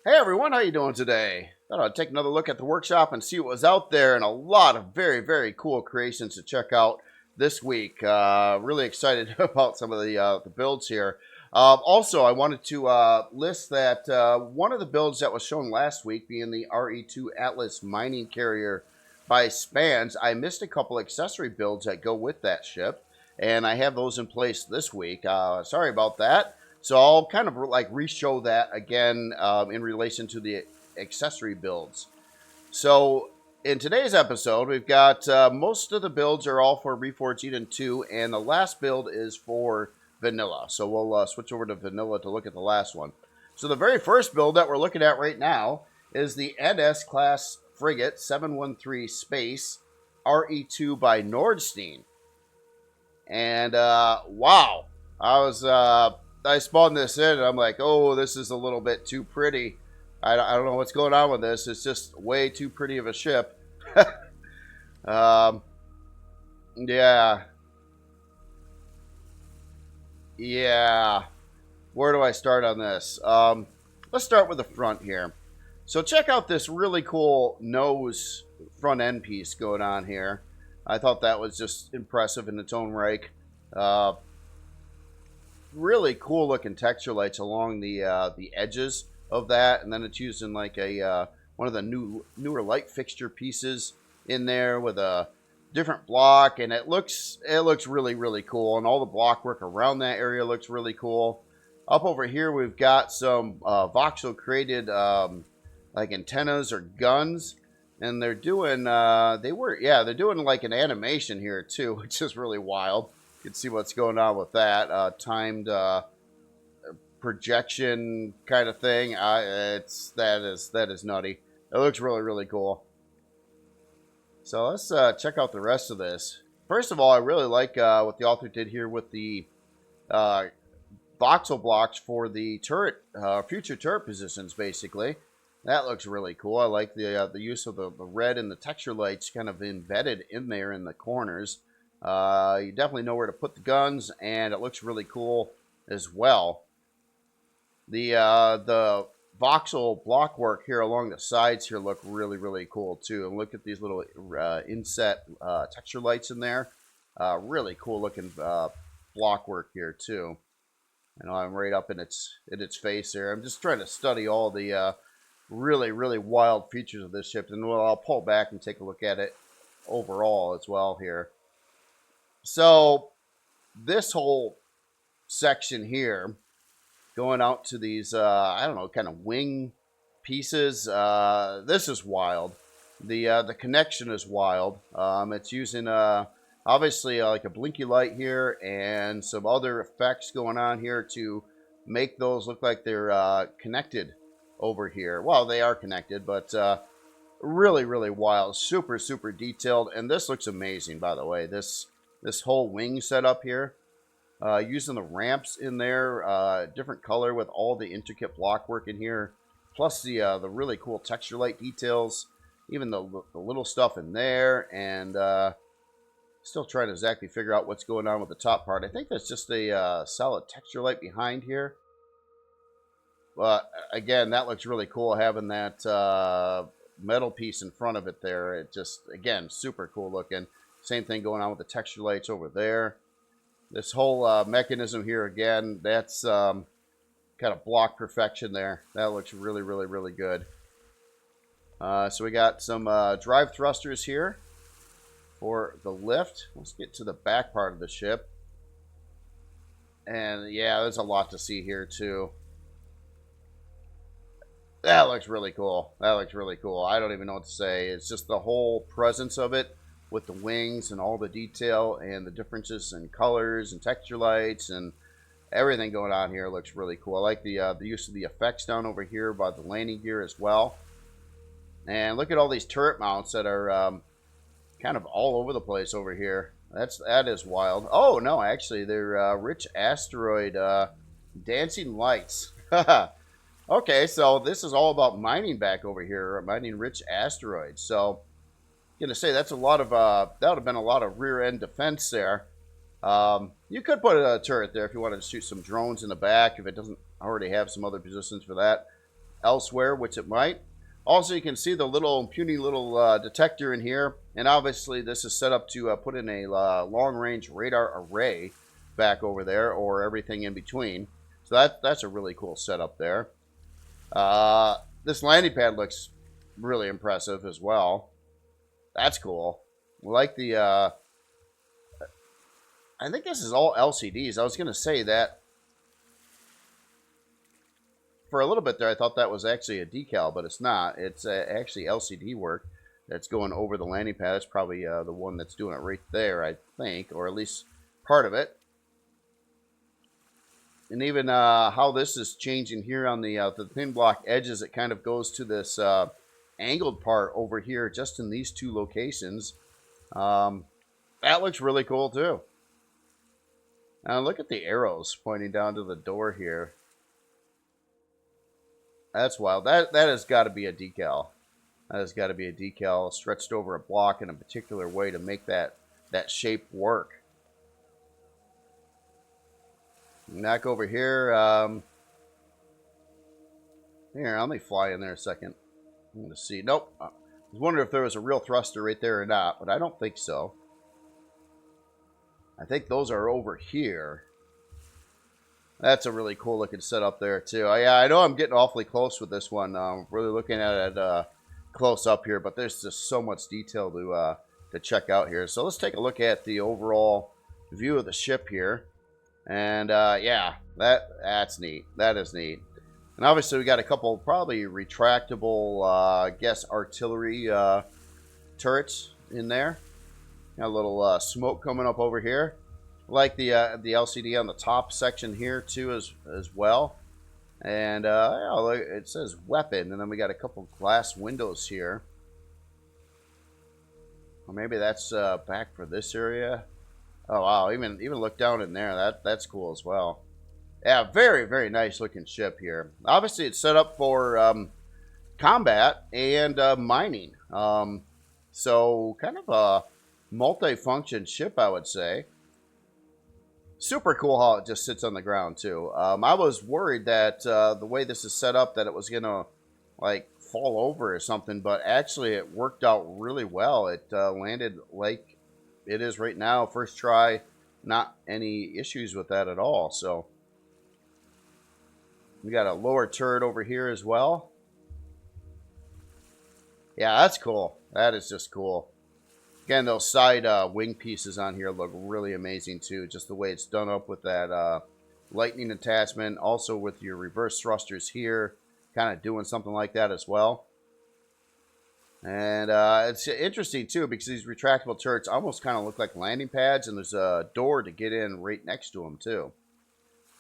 Hey everyone, how you doing today? Thought I'd take another look at the workshop and see what was out there, and a lot of very cool creations to check out this week. Really excited about some of the builds here. Also, I wanted to list that one of the builds that was shown last week, being the RE2 Atlas mining carrier by Spanj, I missed a couple accessory builds that go with that ship, and I have those in place this week. Sorry about that. So I'll kind of like re-show that again in relation to the accessory builds. So in today's episode, we've got most of the builds are all for Reforged Eden 2, and the last build is for vanilla. So we'll switch over to vanilla to look at the last one. So the very first build that we're looking at right now is the NS class frigate 713 Space RE2 by Nord Stein. And wow, I spawned this in, and I'm like, oh, this is a little bit too pretty. I don't know what's going on with this. It's just way too pretty of a ship. Yeah. Yeah. Where do I start on this? Let's start with the front here. So check out this really cool nose front end piece going on here. I thought that was just impressive in its own right. Really cool looking texture lights along the edges of that, and then it's using like a one of the newer light fixture pieces in there with a different block, and it looks really cool, and all the block work around that area looks really cool. Up over here we've got some voxel created like antennas or guns, and they're doing they're doing like an animation here too, which is really wild. You can see what's going on with that timed projection kind of thing. That is nutty. It looks really cool. So let's check out the rest of this. First of all, I really like what the author did here with the voxel blocks for the turret, future turret positions. Basically, that looks really cool. I like the use of the red and the texture lights kind of embedded in there in the corners. You definitely know where to put the guns, and it looks really cool as well. The voxel block work here along the sides here look really cool too. And look at these little inset texture lights in there. Really cool looking block work here too. I know I'm right up in its face there. I'm just trying to study all the really wild features of this ship, and I'll pull back and take a look at it overall as well here. So this whole section here, going out to these, I don't know, kind of wing pieces, this is wild. The connection is wild. It's using, obviously, like a blinky light here and some other effects going on here to make those look like they're connected over here. Well, they are connected, but really wild. Super detailed, and this looks amazing, by the way. This whole wing setup here, using the ramps in there, different color with all the intricate block work in here, plus the really cool texture light details, even the little stuff in there, and still trying to exactly figure out what's going on with the top part. I think that's just a solid texture light behind here. But again, that looks really cool, having that metal piece in front of it there. It just, again, super cool looking. Same thing going on with the texture lights over there. This whole mechanism here, again, that's kind of block perfection there. That looks really good. So we got some drive thrusters here for the lift. Let's get to the back part of the ship. And yeah, there's a lot to see here too. That looks really cool. I don't even know what to say. It's just the whole presence of it, with the wings and all the detail and the differences in colors and texture lights and everything going on here looks really cool. I like the use of the effects down over here by the landing gear as well. And look at all these turret mounts that are kind of all over the place over here. That is wild. Oh no, actually they're rich asteroid dancing lights. Okay, so this is all about mining back over here, mining rich asteroids. So gonna say that's a lot of that would have been a lot of rear end defense there. You could put a turret there if you wanted to shoot some drones in the back, if it doesn't already have some other positions for that. elsewhere, which it might. Also, you can see the little puny little detector in here, and obviously this is set up to put in a long-range radar array back over there, or everything in between. So that's a really cool setup there. This landing pad looks really impressive as well. That's cool. I like the... I think this is all LCDs. I was going to say that for a little bit there, I thought that was actually a decal, but it's not. It's actually LCD work that's going over the landing pad. It's probably the one that's doing it right there, I think, or at least part of it. And even how this is changing here on the thin block edges, it kind of goes to this angled part over here, just in these two locations. That looks really cool too. Now look at the arrows pointing down to the door here. That's wild. That has got to be a decal. That has got to be a decal stretched over a block in a particular way to make that shape work. Back over here. Here, let me fly in there a second. I'm going to see. Nope. I was wondering if there was a real thruster right there or not, but I don't think so. I think those are over here. That's a really cool looking setup there too. Yeah, I know I'm getting awfully close with this one. Really looking at it close up here, but there's just so much detail to check out here. So let's take a look at the overall view of the ship here. And yeah, that's neat. That is neat. And obviously we got a couple probably retractable, I guess, artillery turrets in there. Got a little smoke coming up over here. Like the LCD on the top section here too as well. And yeah, it says weapon, and then we got a couple glass windows here. Or maybe that's back for this area. Oh wow, even look down in there. That's cool as well. Yeah, very, very nice looking ship here. Obviously it's set up for combat and mining. So kind of a multi-function ship, I would say. Super cool how it just sits on the ground too. I was worried that the way this is set up that it was gonna like fall over or something, but actually it worked out really well. It landed like it is right now, first try, not any issues with that at all. So we got a lower turret over here as well. Yeah, that's cool. That is just cool. Again, those side wing pieces on here look really amazing too. Just the way it's done up with that lightning attachment. Also with your reverse thrusters here. Kind of doing something like that as well. And it's interesting too because these retractable turrets almost kind of look like landing pads. And there's a door to get in right next to them too.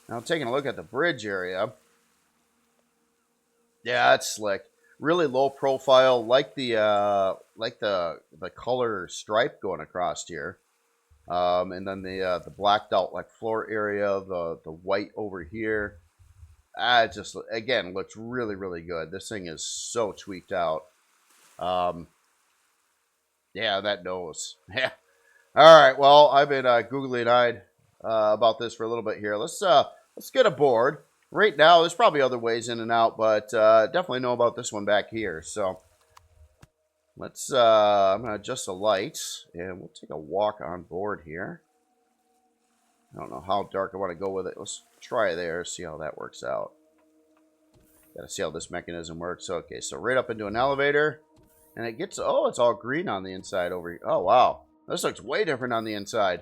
Now taking a look at the bridge area. Yeah, it's slick. Really low profile, like the color stripe going across here, and then the blacked out like floor area, the white over here. It just again looks really, really good. This thing is so tweaked out. Yeah, that nose. Yeah. All right. Well, I've been googly-eyed about this for a little bit here. Let's get aboard. Right now, there's probably other ways in and out, but definitely know about this one back here. So let's, I'm going to adjust the lights, and we'll take a walk on board here. I don't know how dark I want to go with it. Let's try there, see how that works out. Got to see how this mechanism works. Okay, so right up into an elevator, and it gets, oh, it's all green on the inside over here. Oh, wow. This looks way different on the inside.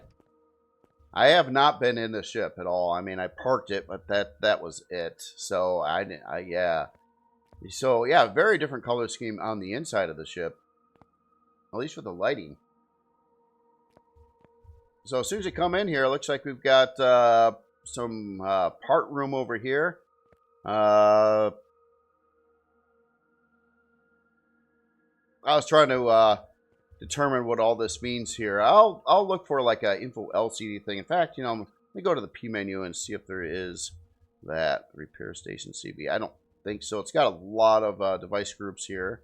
I have not been in the ship at all. I mean, I parked it, but that was it. So yeah. So yeah, very different color scheme on the inside of the ship, at least for the lighting. So as soon as you come in here, it looks like we've got some part room over here. I was trying to determine what all this means here. I'll look for like a info LCD thing. In fact, you know, let me go to the P menu and see if there is that repair station CB. I don't think so. It's got a lot of device groups here,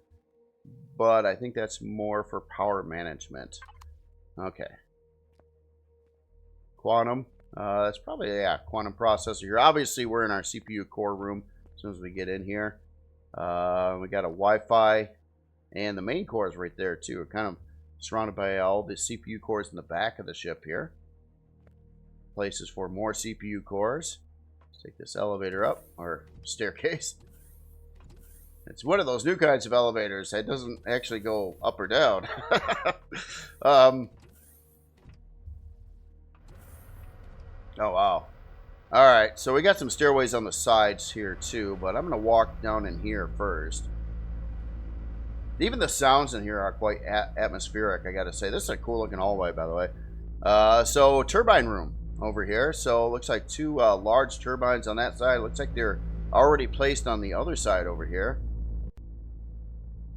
but I think that's more for power management. Okay. Quantum. That's probably, yeah, quantum processor here. Obviously, we're in our CPU core room as soon as we get in here. We got a Wi-Fi, and the main core is right there too. We're kind of surrounded by all the CPU cores in the back of the ship here. Places for more CPU cores. Let's take this elevator up, or staircase. It's one of those new kinds of elevators that doesn't actually go up or down. Oh, wow. Alright, so we got some stairways on the sides here too, but I'm going to walk down in here first. Even the sounds in here are quite atmospheric, I gotta say. This is a cool looking hallway, by the way. So, turbine room over here. So, it looks like two large turbines on that side. Looks like they're already placed on the other side over here.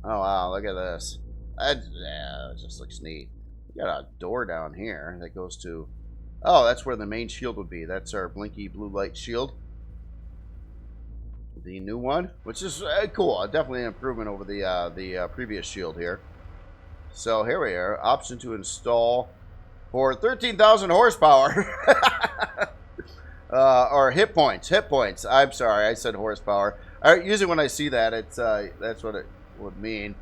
Oh, wow, look at this. Yeah, it just looks neat. We got a door down here that goes to... Oh, that's where the main shield would be. That's our blinky blue light shield. The new one, which is cool. Definitely an improvement over the previous shield here. So here we are. Option to install for 13,000 horsepower. Or hit points. Hit points. I'm sorry, I said horsepower. Usually when I see that, it's that's what it would mean.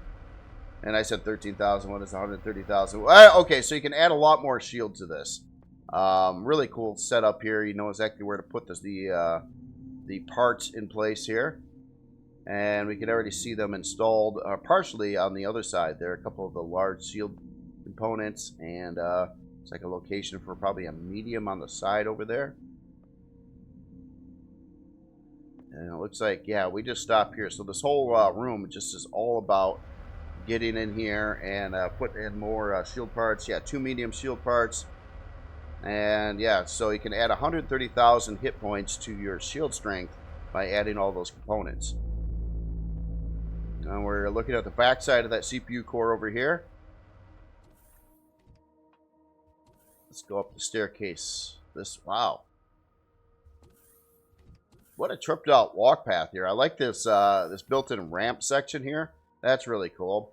And I said 13,000. What is 130,000? Okay, so you can add a lot more shield to this. Really cool setup here. You know exactly where to put the parts in place here, and we can already see them installed partially on the other side. There are a couple of the large shield components, and it's like a location for probably a medium on the side over there. And it looks like, yeah, we just stopped here. So this whole room just is all about getting in here and putting in more shield parts. Yeah, 2 medium shield parts. And yeah, so you can add 130,000 hit points to your shield strength by adding all those components. And we're looking at the back side of that CPU core over here. Let's go up the staircase. Wow. What a tripped out walk path here. I like this this built-in ramp section here. That's really cool.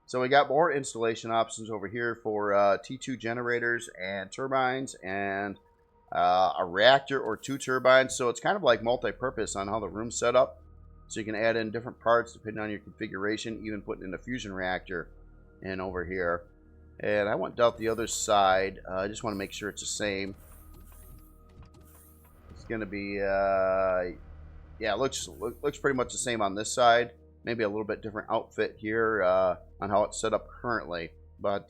So we got more installation options over here for T2 generators and turbines, and a reactor or 2 turbines. So it's kind of like multi-purpose on how the room's set up. So you can add in different parts depending on your configuration, even putting in a fusion reactor in over here. And I went down the other side. I just want to make sure it's the same. It's going to be, yeah, it looks pretty much the same on this side. Maybe a little bit different outfit here on how it's set up currently. But,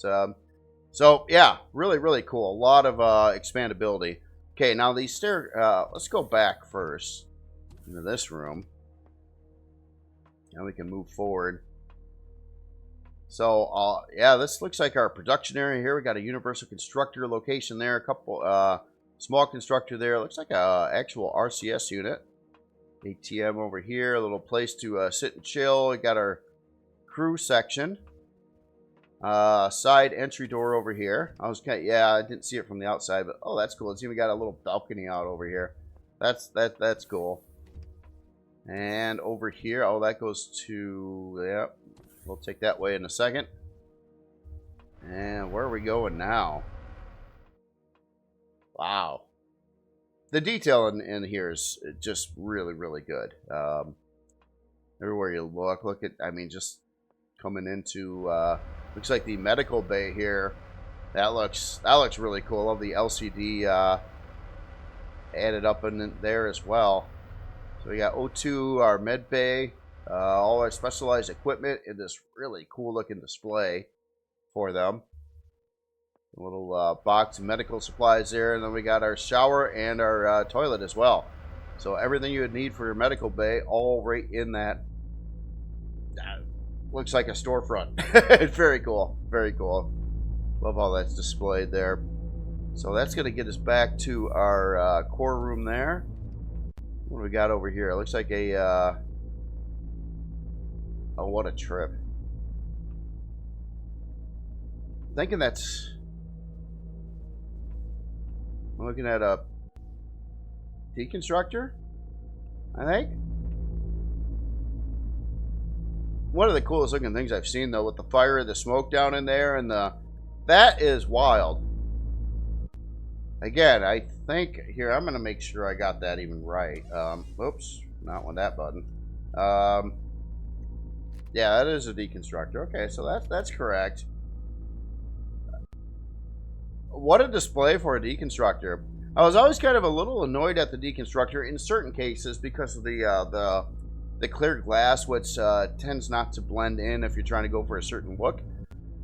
so, yeah, really, really cool. A lot of expandability. Okay, now these let's go back first into this room. Now we can move forward. So, yeah, this looks like our production area here. We got a universal constructor location there. A couple, small constructor there. Looks like a actual RCS unit. ATM over here, a little place to sit and chill. We got our crew section. Side entry door over here. Yeah, I didn't see it from the outside, but oh, that's cool. It's even got a little balcony out over here. That's cool. And over here, oh, that goes to, yeah, we'll take that way in a second. And where are we going now? Wow. The detail in here is just really, really good. Everywhere you look at, I mean, just coming into, looks like the medical bay here. That looks really cool. I love the LCD added up in there as well. So we got O2, our med bay, all our specialized equipment in this really cool looking display for them. A little box of medical supplies there, and then we got our shower and our toilet as well. So everything you would need for your medical bay, all right in that. Looks like a storefront. Very cool, very cool. Love how that's displayed there. So that's going to get us back to our core room there. What do we got over here? It looks like a oh, what a trip. I'm thinking that's, I'm looking at a deconstructor, I think. One of the coolest looking things I've seen, though, with the fire, the smoke down in there, and that is wild. Again, I think, here, I'm going to make sure I got that even right. Oops, not with that button. Yeah, that is a deconstructor. Okay, so that's correct. What a display for a deconstructor. I was always kind of a little annoyed at the deconstructor in certain cases because of the clear glass, which tends not to blend in if you're trying to go for a certain look.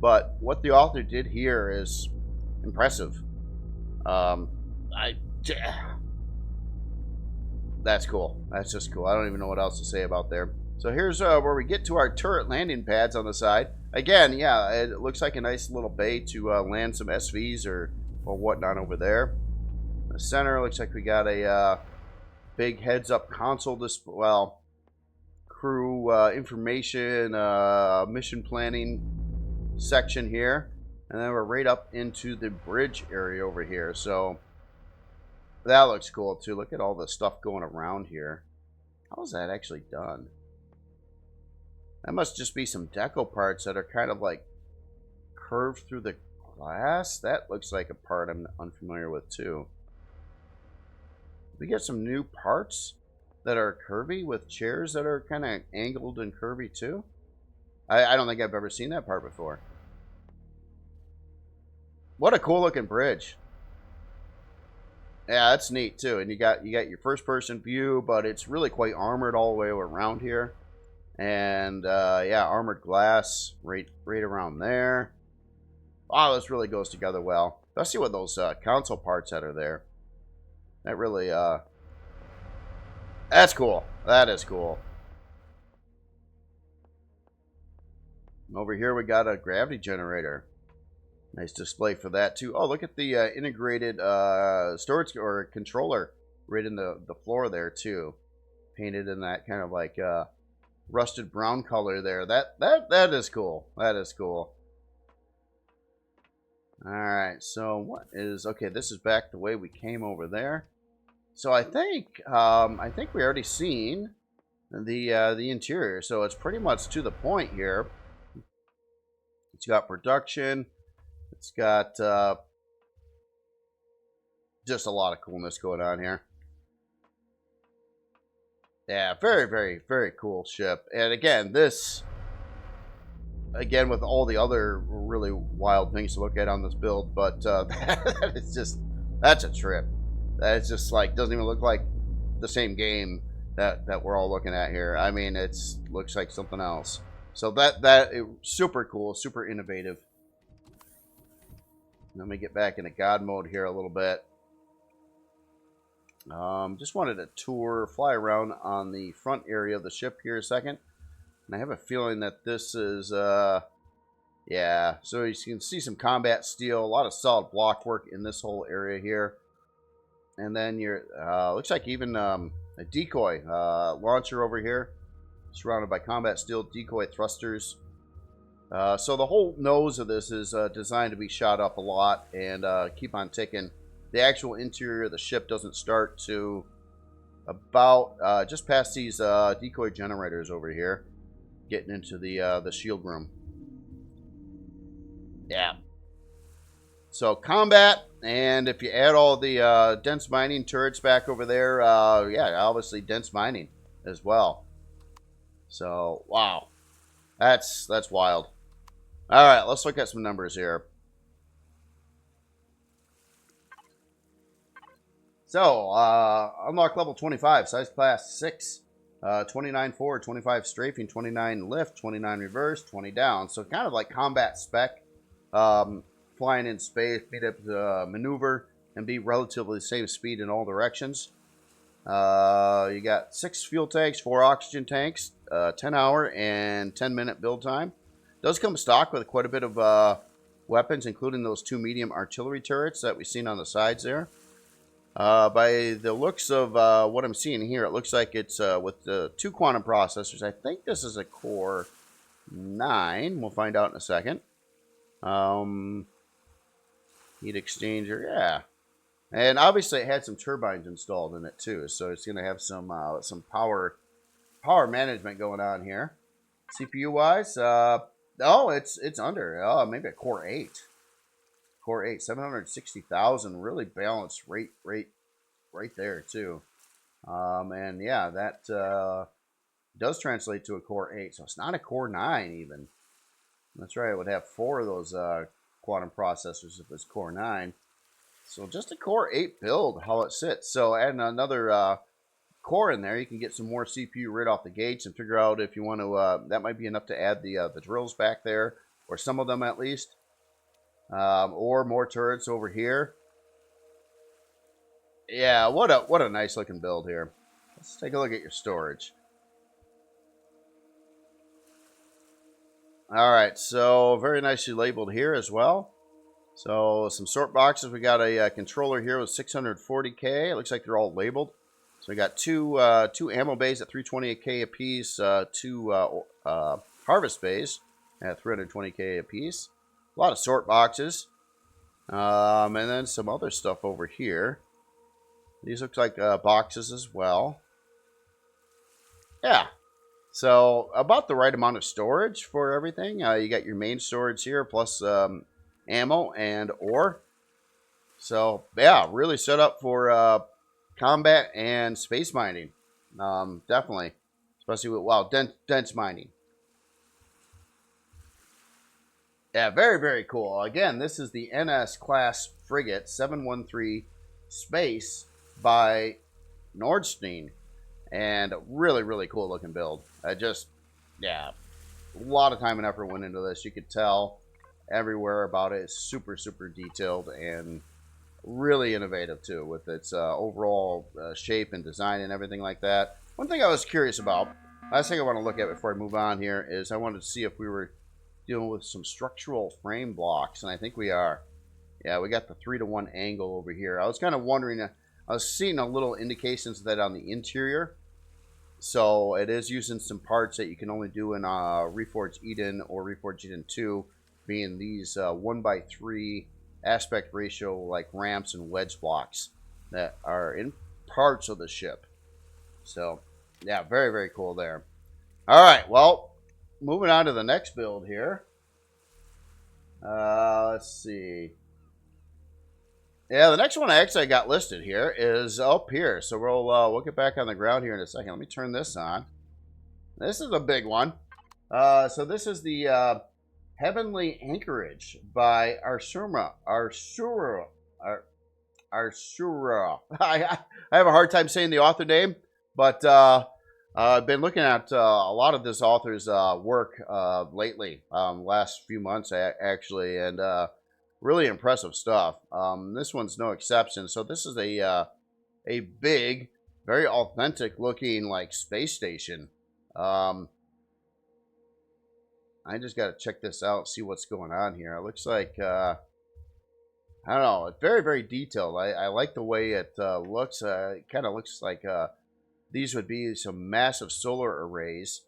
But what the author did here is impressive. Um, I That's cool. That's just cool. I don't even know what else to say about there. So here's where we get to our turret landing pads on the side. Again, yeah, it looks like a nice little bay to land some SVs or whatnot over there. In the center looks like we got a big heads-up console display. Well, crew information, mission planning section here. And then we're right up into the bridge area over here. So that looks cool too. Look at all the stuff going around here. How is that actually done? That must just be some deco parts that are kind of like curved through the glass. That looks like a part I'm unfamiliar with too. We get some new parts that are curvy with chairs that are kind of angled and curvy too. I don't think I've ever seen that part before. What a cool looking bridge. Yeah, that's neat too. And you got your first person view, but it's really quite armored all the way around here. And yeah, armored glass right around there. Wow, this really goes together well. Let's see what those console parts that are there. That really that's cool. That is cool. And over here we got a gravity generator. Nice display for that too. Oh, look at the integrated storage or controller right in the floor there too. Painted in that kind of like rusted brown color there. That is cool. That is cool. All right. So what is okay? This is back the way we came over there. So I think we already seen the interior. So it's pretty much to the point here. It's got production. It's got just a lot of coolness going on here. Yeah, very, very, very cool ship. And again, this, again, with all the other really wild things to look at on this build, but that is just, that's a trip. That is just like, doesn't even look like the same game that we're all looking at here. I mean, it's looks like something else. So that super cool, super innovative. Let me get back into God mode here a little bit. Just wanted to tour, fly around on the front area of the ship here a second. And I have a feeling that this is, yeah. So you can see some combat steel, a lot of solid block work in this whole area here. And then your, looks like even a decoy launcher over here, surrounded by combat steel decoy thrusters. So the whole nose of this is designed to be shot up a lot and keep on ticking. The actual interior of the ship doesn't start to about just past these decoy generators over here, getting into the shield room. Yeah. So combat, and if you add all the dense mining turrets back over there, yeah, obviously dense mining as well. So wow, that's wild. All right, let's look at some numbers here. So, unlock level 25, size class 6, 29 forward, 25 strafing, 29 lift, 29 reverse, 20 down. So kind of like combat spec, flying in space, being able to maneuver and be relatively the same speed in all directions. You got 6 fuel tanks, 4 oxygen tanks, 10-hour and 10-minute build time. Does come stock with quite a bit of weapons, including those 2 medium artillery turrets that we've seen on the sides there. By the looks of what I'm seeing here, it looks like it's with the 2 quantum processors. I think this is a Core 9. We'll find out in a second. Heat exchanger, yeah. And obviously it had some turbines installed in it too, so it's going to have some power management going on here. CPU wise, oh, it's under maybe a Core 8. Core 8, 760,000, really balanced rate right there too. And yeah, that It does translate to a core 8, so it's not a core 9 even. That's right, it would have 4 of those quantum processors if it's core 9. So just a core 8 build, how it sits. So adding another core in there, you can get some more CPU right off the gates and figure out if you want to, that might be enough to add the drills back there, or some of them at least. Or more turrets over here. Yeah, what a nice looking build here. Let's take a look at your storage. All right, so very nicely labeled here as well. So some sort boxes. We got a controller here with 640K. It looks like they're all labeled. So we got two ammo bays at 328K apiece, two harvest bays at 320K apiece. A lot of sort boxes, and then some other stuff over here. These look like boxes as well. Yeah. So about the right amount of storage for everything. You got your main storage here, plus ammo and ore. So yeah, really set up for combat and space mining. Definitely, especially with dense mining. Yeah, very, very cool. Again, this is the NS class frigate 713 Space by Nord Stein. And really, really cool looking build. Yeah, a lot of time and effort went into this. You could tell everywhere about it. It's super, super detailed and really innovative too, with its overall shape and design and everything like that. One thing I was curious about, last thing I want to look at before I move on here, is I wanted to see if we were dealing with some structural frame blocks, and I think we are. Yeah, we got the 3-to-1 angle over here. I was kind of wondering, I was seeing a little indications of that on the interior. So it is using some parts that you can only do in Reforged Eden or Reforged Eden 2, being these 1x3 aspect ratio like ramps and wedge blocks that are in parts of the ship. So yeah, very, very cool there. All right, well, moving on to the next build here. Let's see. Yeah, the next one I actually got listed here is up here. So we'll get back on the ground here in a second. Let me turn this on. This is a big one. So this is the Heavenly Anchorage by Arsura. I have a hard time saying the author name, but I've been looking at a lot of this author's work lately, last few months actually, and really impressive stuff. This one's no exception. So this is a big, very authentic looking like space station. I just got to check this out, see what's going on here. It looks like I don't know. It's very, very detailed. I like the way it looks. It kind of looks like these would be some massive solar arrays,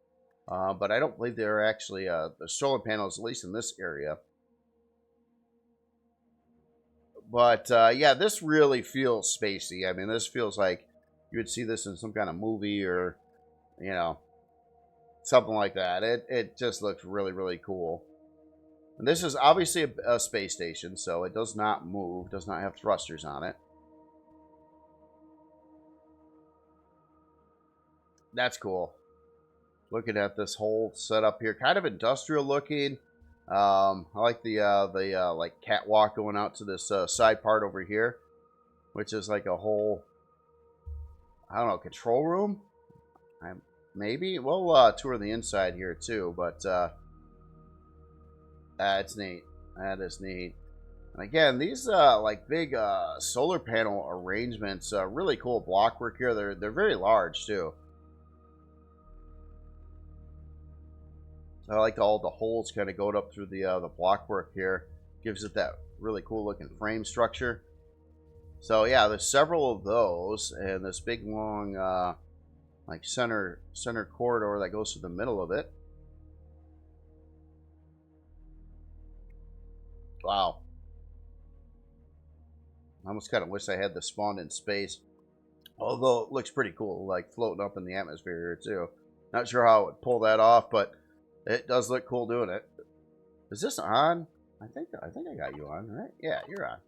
but I don't believe they're actually the solar panels, at least in this area. But yeah, this really feels spacey. I mean, this feels like you would see this in some kind of movie or, you know, something like that. It just looks really, really cool. And this is obviously a space station, so it does not move, does not have thrusters on it. That's cool. Looking at this whole setup here, kind of industrial looking. I like the like catwalk going out to this side part over here, which is like a whole, I don't know, control room. Maybe we'll tour the inside here too, but it's neat. That is neat. And again, these like big solar panel arrangements, really cool block work here. They're very large too. I like all the holes kind of going up through the block work here. Gives it that really cool looking frame structure. So yeah, there's several of those, and this big long like center corridor that goes through the middle of it. Wow. I almost kind of wish I had this spawned in space. Although it looks pretty cool, like floating up in the atmosphere here too. Not sure how I would pull that off, but it does look cool doing it. Is this on? I think I got you on, right? Yeah, you're on.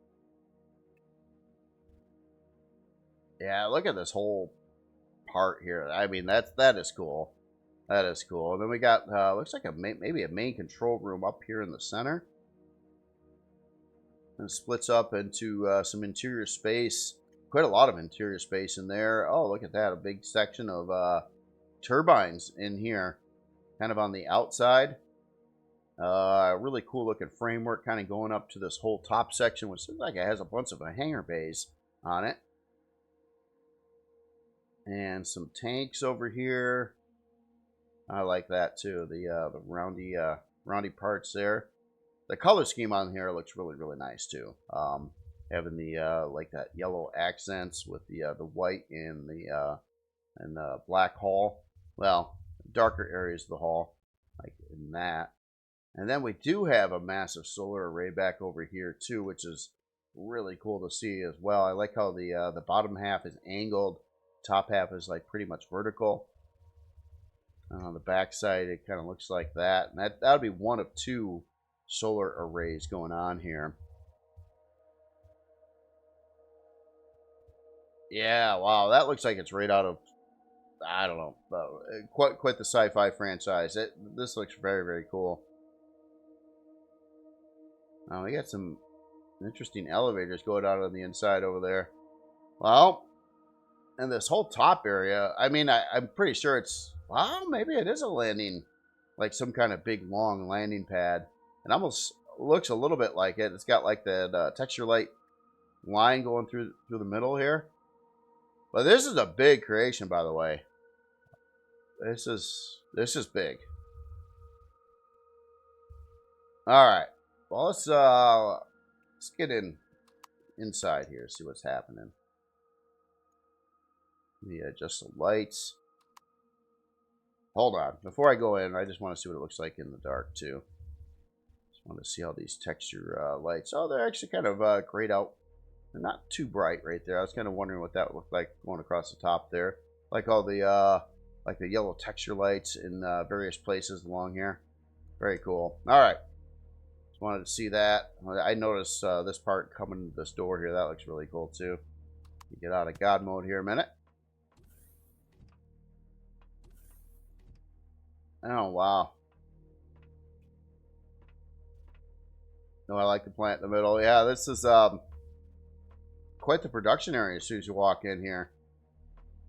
Yeah, look at this whole part here. I mean, that is cool. That is cool. And then we got, looks like maybe a main control room up here in the center. And it splits up into some interior space. Quite a lot of interior space in there. Oh, look at that. A big section of turbines in here. Kind of on the outside. Really cool looking framework kind of going up to this whole top section, which looks like it has a bunch of hangar bays on it. And some tanks over here. I like that too. The roundy parts there. The color scheme on here looks really, really nice too. Having the like that yellow accents with the white and the black hull. Well, darker areas of the hull, like in that. And then we do have a massive solar array back over here too, which is really cool to see as well. I like how the bottom half is angled, top half is like pretty much vertical. And on the back side, it kind of looks like that. And that would be one of two solar arrays going on here. Yeah, wow, that looks like it's right out of, I don't know, quite the sci-fi franchise. This looks very, very cool. We got some interesting elevators going out on the inside over there. Well, and this whole top area, I mean, I'm pretty sure it's, well, maybe it is a landing, like some kind of big, long landing pad. It almost looks a little bit like it. It's got like the texture light line going through the middle here. But this is a big creation, by the way. This is big. All right. Well, let's get inside here, see what's happening. Let me adjust the lights. Hold on. Before I go in, I just want to see what it looks like in the dark, too. Just want to see how these texture lights... Oh, they're actually kind of grayed out. They're not too bright right there. I was kind of wondering what that would look like going across the top there. Like all the yellow texture lights in various places along here. Very cool. All right. Just wanted to see that. I noticed this part coming to this door here. That looks really cool, too. Get out of God mode here a minute. Oh, wow. No, I like the plant in the middle. Yeah, this is quite the production area as soon as you walk in here.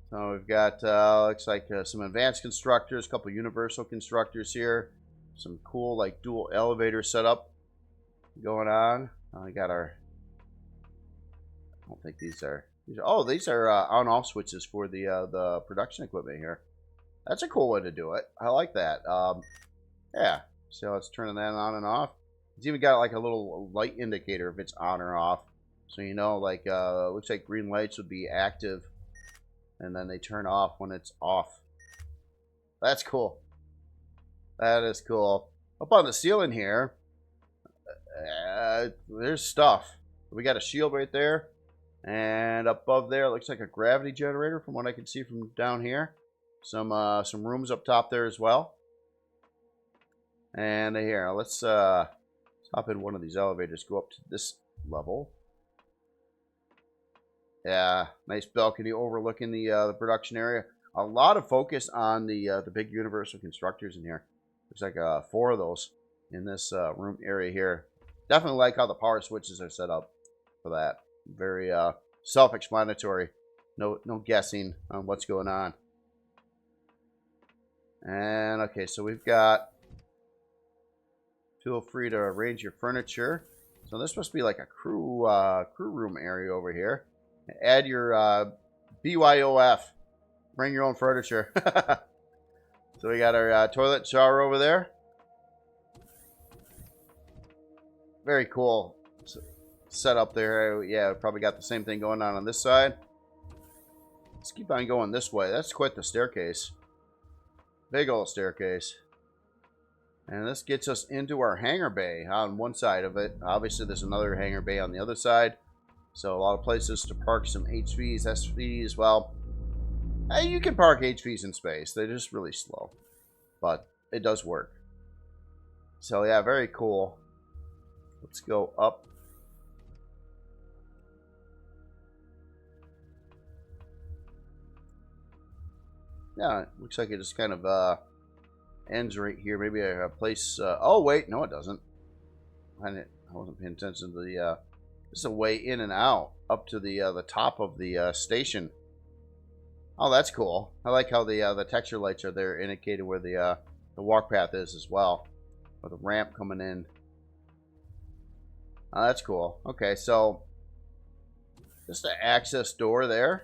So we've got, looks like some advanced constructors, a couple universal constructors here. Some cool, like, dual elevator setup going on. We got our, I don't think these are on-off switches for the production equipment here. That's a cool way to do it. I like that. Yeah. See how it's turning that on and off? It's even got like a little light indicator if it's on or off. So you know, like, looks like green lights would be active. And then they turn off when it's off. That's cool. That is cool. Up on the ceiling here, there's stuff. We got a shield right there. And above there, it looks like a gravity generator from what I can see from down here. Some rooms up top there as well. And here, let's hop in one of these elevators, go up to this level. Yeah, nice balcony overlooking the production area. A lot of focus on the big universal constructors in here. There's like 4 of those in this room area here. Definitely like how the power switches are set up for that. Very self-explanatory. No guessing on what's going on. And okay, so we've got, feel free to arrange your furniture. So this must be like a crew room area over here. Add your BYOF. Bring your own furniture. So we got our toilet shower over there. Very cool setup there. Yeah, probably got the same thing going on this side. Let's keep on going this way. That's quite the staircase. Big old staircase. And this gets us into our hangar bay on one side of it. Obviously, there's another hangar bay on the other side. So a lot of places to park some HVs, SVs. Well, you can park HVs in space. They're just really slow. But it does work. So yeah, very cool. Let's go up. Yeah, it looks like it just kind of ends right here. Maybe a place. Oh wait, no, it doesn't. I wasn't paying attention to the. This is a way in and out up to the top of the station. Oh, that's cool. I like how the texture lights are there, indicating where the walk path is as well, or the ramp coming in. Oh, that's cool. Okay, so just an access door there.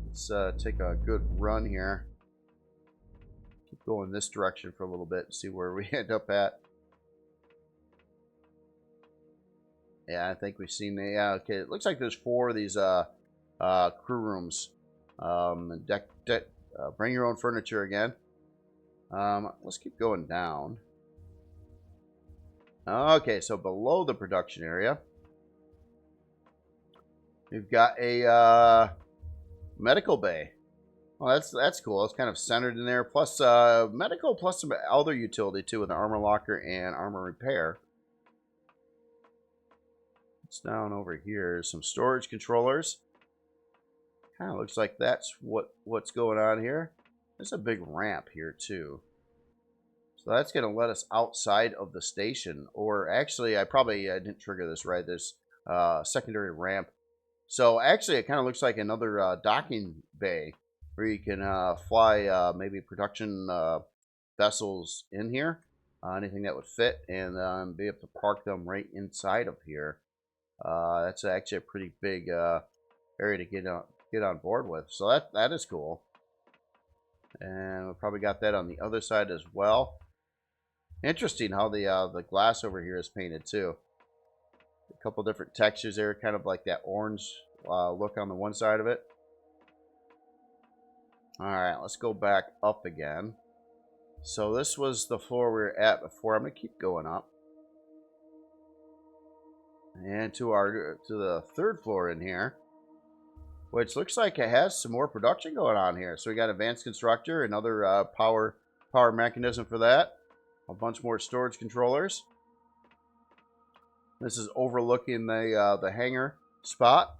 Let's take a good run here. Keep going this direction for a little bit and see where we end up at. Yeah, I think we've seen the. Yeah, okay. It looks like there's 4 of these crew rooms. Bring your own furniture again. Let's keep going down. Okay, so below the production area, we've got a medical bay. Well, that's cool. It's kind of centered in there. Plus medical, plus some other utility too, with an armor locker and armor repair. It's down over here. Some storage controllers. Kind of looks like that's what's going on here. There's a big ramp here too. So that's going to let us outside of the station. Or actually, I didn't trigger this right. There's a secondary ramp. So actually, it kind of looks like another docking bay where you can fly maybe production vessels in here. Anything that would fit, and be able to park them right inside of here. That's actually a pretty big area to get on board with. So that is cool. And we probably got that on the other side as well. Interesting how the glass over here is painted too. A couple different textures there, kind of like that orange look on the one side of it. Alright, let's go back up again. So this was the floor we were at before. I'm going to keep going up. And to the 3rd floor in here, which looks like it has some more production going on here. So we got advanced constructor, another power mechanism for that. A bunch more storage controllers. This is overlooking the hangar spot.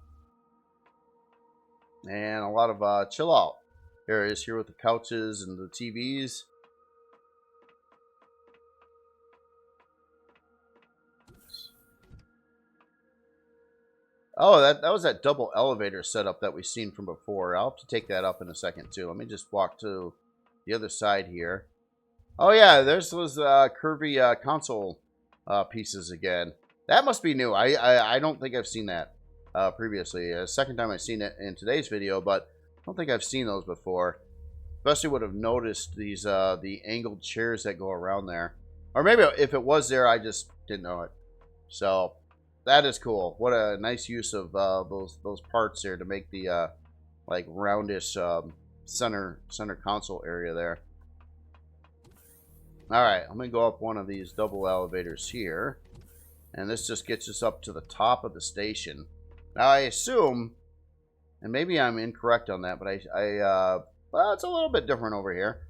And a lot of chill out areas here with the couches and the TVs. Oh, that was that double elevator setup that we've seen from before. I'll have to take that up in a second too. Let me just walk to the other side here. Oh yeah, there's those curvy console pieces again. That must be new. I don't think I've seen that previously. Second time I've seen it in today's video, but I don't think I've seen those before. Especially would have noticed these the angled chairs that go around there. Or maybe if it was there, I just didn't know it. So that is cool. What a nice use of those parts there to make the like roundish center console area there. All right, I'm gonna go up one of these double elevators here, and this just gets us up to the top of the station. Now I assume, and maybe I'm incorrect on that, but well, it's a little bit different over here.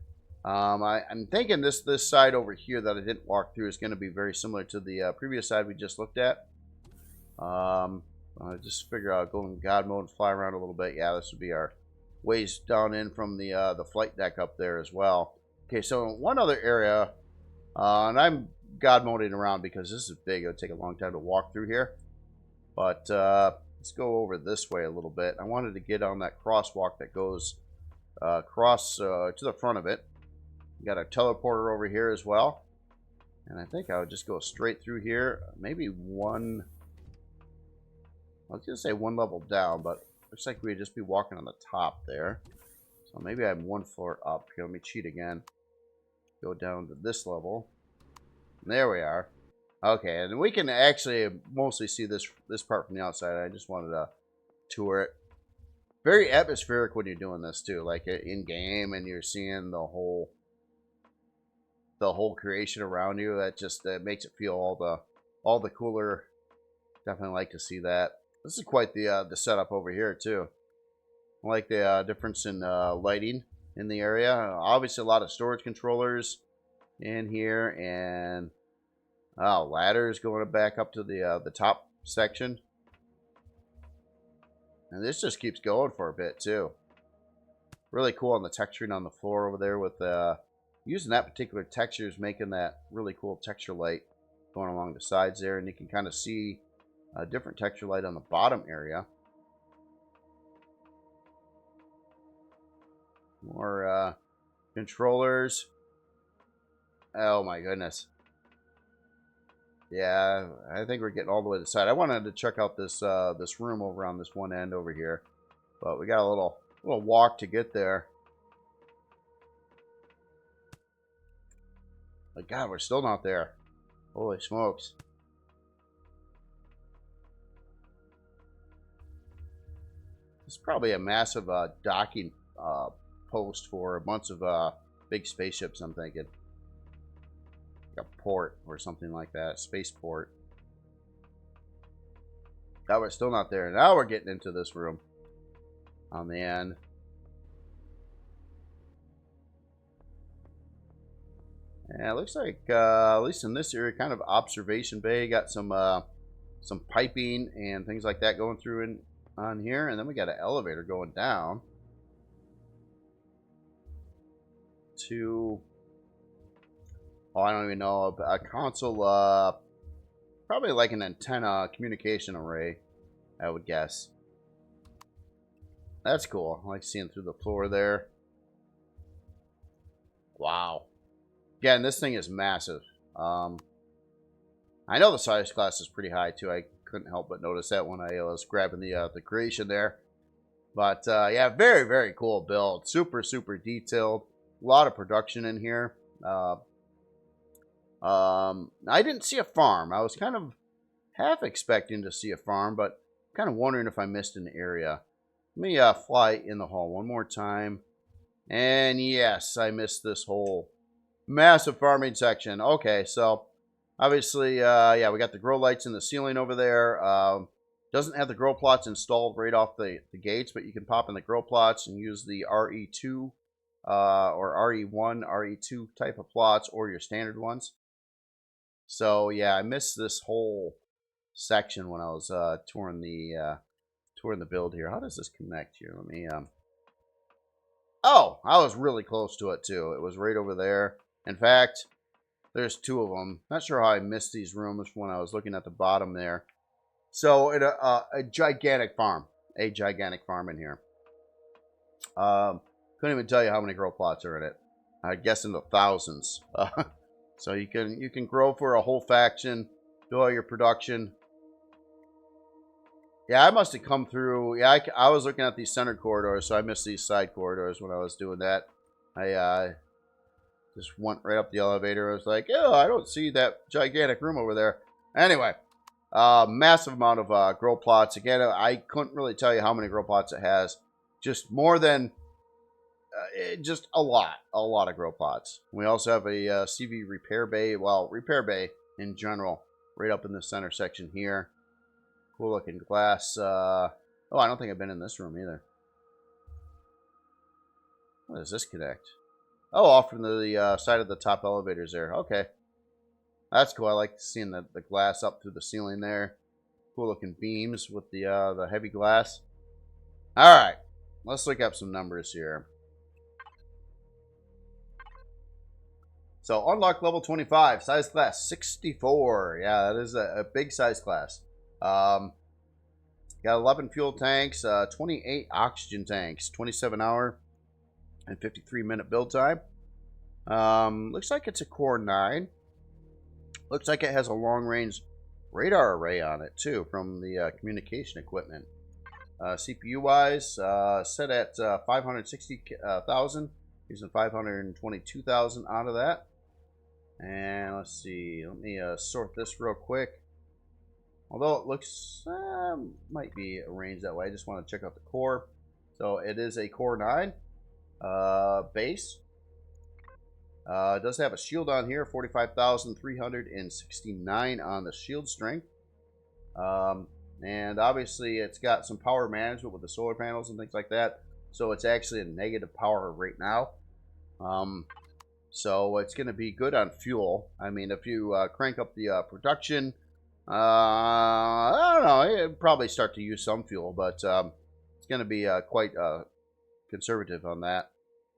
I'm thinking this side over here that I didn't walk through is going to be very similar to the previous side we just looked at. I just figure out go in God mode and fly around a little bit. Yeah, this would be our ways down in from the flight deck up there as well. Okay, so one other area, and I'm God moding around because this is big. It would take a long time to walk through here. But let's go over this way a little bit. I wanted to get on that crosswalk that goes across to the front of it. We got a teleporter over here as well. And I think I would just go straight through here. Maybe one, I was going to say one level down, but looks like we'd just be walking on the top there. So maybe I'm one floor up. Here, let me cheat again. Go down to this level. There we are. Okay, and we can actually mostly see this part from the outside. I just wanted to tour it. Very atmospheric when you're doing this too, like in game, and you're seeing the whole creation around you. That just makes it feel all the cooler. Definitely like to see that. This is quite the setup over here too. I like the difference in lighting in the area. Obviously, a lot of storage controllers in here, and ladders going back up to the top section. And this just keeps going for a bit too. Really cool on the texturing on the floor over there with using that particular texture is making that really cool texture light going along the sides there. And you can kind of see a different texture light on the bottom area. More controllers. Oh my goodness. Yeah, I think we're getting all the way to the side. I wanted to check out this this room over on this one end over here, but we got a little walk to get there. But God, we're still not there. Holy smokes! It's probably a massive docking post for a bunch of big spaceships. I'm thinking. A port or something like that, spaceport. That was still not there. Now we're getting into this room on the end. And it looks like, at least in this area, kind of observation bay. Got some piping and things like that going through on here, and then we got an elevator going down to. Oh, I don't even know. A console, probably like an antenna communication array, I would guess. That's cool. I like seeing through the floor there. Wow. Again, this thing is massive. I know the size class is pretty high, too. I couldn't help but notice that when I was grabbing the creation there. But, yeah, very, very cool build. Super, super detailed. A lot of production in here. I didn't see a farm. I was kind of half expecting to see a farm, but kind of wondering if I missed an area. Let me fly in the hall one more time. And yes, I missed this whole massive farming section. Okay, so obviously, yeah, we got the grow lights in the ceiling over there. Doesn't have the grow plots installed right off the gates, but you can pop in the grow plots and use the RE2 or RE1, RE2 type of plots or your standard ones. So yeah, I missed this whole section when I was touring the build here. How does this connect here? Let me Oh, I was really close to it too. It was right over there. In fact, there's two of them. Not sure how I missed these rooms when I was looking at the bottom there. So a gigantic farm. A gigantic farm in here. Couldn't even tell you how many grow plots are in it. I guess in the thousands. So you can grow for a whole faction, do all your production. Yeah, I must have come through. Yeah, I was looking at these center corridors, so I missed these side corridors when I was doing that. I just went right up the elevator. I was like, oh, I don't see that gigantic room over there. Anyway, massive amount of grow plots. Again, I couldn't really tell you how many grow plots it has. Just more than... just a lot of grow plots. We also have a CV repair bay, well, repair bay in general, right up in the center section here. Cool looking glass. Oh, I don't think I've been in this room either. What does this connect? Oh, off from the side of the top elevators there. Okay. That's cool. I like seeing the glass up through the ceiling there. Cool looking beams with the heavy glass. Alright. Let's look up some numbers here. So, unlock level 25, size class 64. Yeah, that is a big size class. Got 11 fuel tanks, 28 oxygen tanks, 27 hour and 53 minute build time. Looks like it's a core 9. Looks like it has a long range radar array on it too from the communication equipment. CPU wise, set at 560,000, using 522,000 out of that. And let's see, let me sort this real quick. Although it looks, might be arranged that way. I just want to check out the core. So it is a core 9 base. It does have a shield on here, 45,369 on the shield strength. And obviously it's got some power management with the solar panels and things like that. So it's actually a negative power right now. So it's going to be good on fuel. I mean, if you crank up the production, I don't know, it'll probably start to use some fuel, but it's going to be quite conservative on that.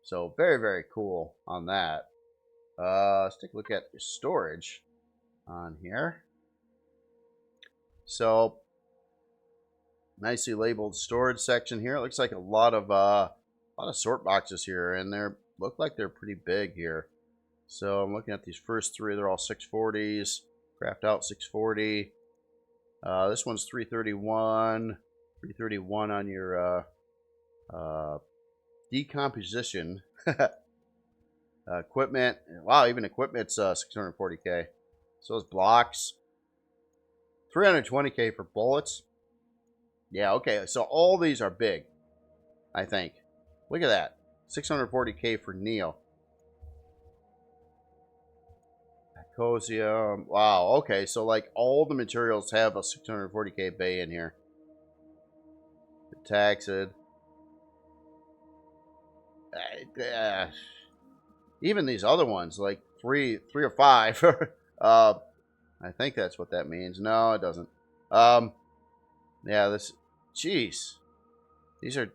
So very, very cool on that. Let's take a look at storage on here. So nicely labeled storage section here. It looks like a lot of sort boxes here, and they look like they're pretty big here. So I'm looking at these first three. They're all 640s. Craft out 640. This one's 331. 331 on your decomposition. Equipment. Wow, even equipment's 640k. So those blocks. 320k for bullets. Yeah, okay. So all these are big, I think. Look at that. 640k for Neo. Cosium. Wow, okay. So like all the materials have a 640k bay in here. Taxid. Even these other ones, like three or five. I think that's what that means. No, it doesn't. Yeah, this. Jeez, these are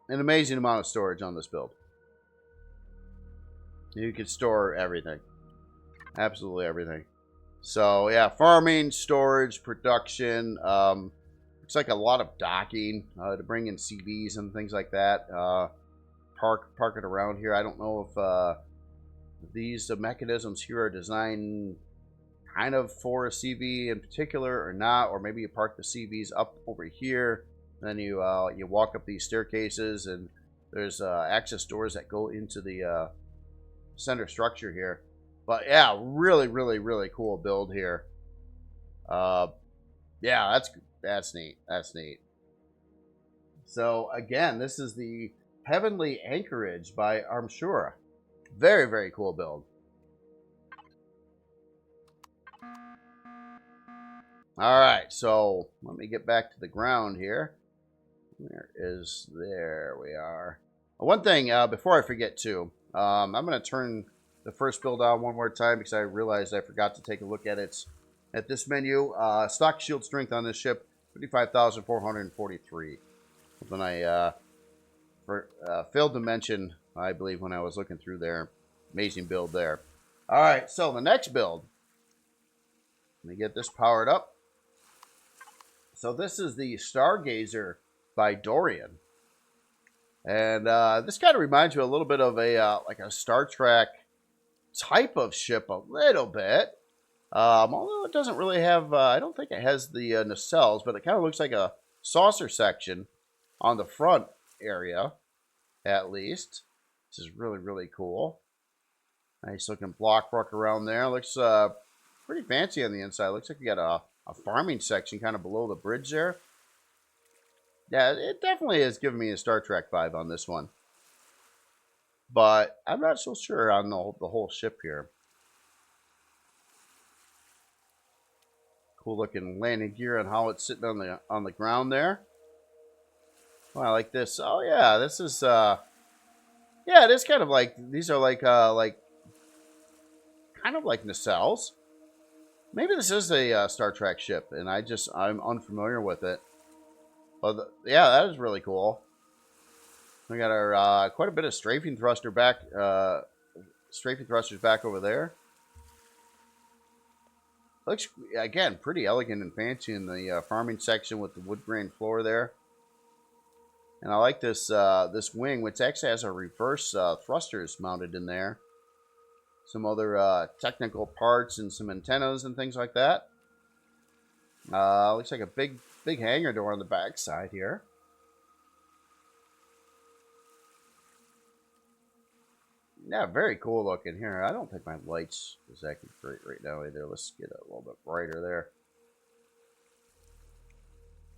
an amazing amount of storage on this build. You could store everything, absolutely everything. So yeah, farming, storage, production. Looks like a lot of docking to bring in CVs and things like that. Park it around here. I don't know if these mechanisms here are designed kind of for a CV in particular or not, or maybe you park the CVs up over here, and then you walk up these staircases, and there's access doors that go into the center structure here. But yeah, really, really, really cool build here. Yeah, that's neat. That's neat. So again, this is the Heavenly Anchorage by Armshura. Very, very cool build. All right, so let me get back to the ground here. There we are. One thing before I forget too, I'm going to turn the first build on one more time because I realized I forgot to take a look at this menu. Stock shield strength on this ship, 55,443. Something I failed to mention, I believe, when I was looking through there. Amazing build there. All right, so the next build. Let me get this powered up. So this is the Stargazer by Dorian. And this kind of reminds you a little bit of a like a Star Trek type of ship a little bit. Although it doesn't really have, I don't think it has the nacelles, but it kind of looks like a saucer section on the front area, at least. This is really, really cool. Nice looking block work around there. Looks pretty fancy on the inside. Looks like you got a farming section kind of below the bridge there. Yeah, it definitely is giving me a Star Trek vibe on this one. But I'm not so sure on the whole ship here. Cool looking landing gear and how it's sitting on the ground there. Well, I like this. Oh yeah, this is yeah, it is kind of like, these are like kind of like nacelles. Maybe this is a Star Trek ship, and I'm unfamiliar with it. But yeah, that is really cool. We got our quite a bit of strafing thrusters back over there. Looks again pretty elegant and fancy in the farming section with the wood grain floor there. And I like this this wing, which actually has a reverse thrusters mounted in there. Some other technical parts and some antennas and things like that. Looks like a big hangar door on the back side here. Yeah, very cool looking here. I don't think my light's exactly great right now either. Let's get a little bit brighter there.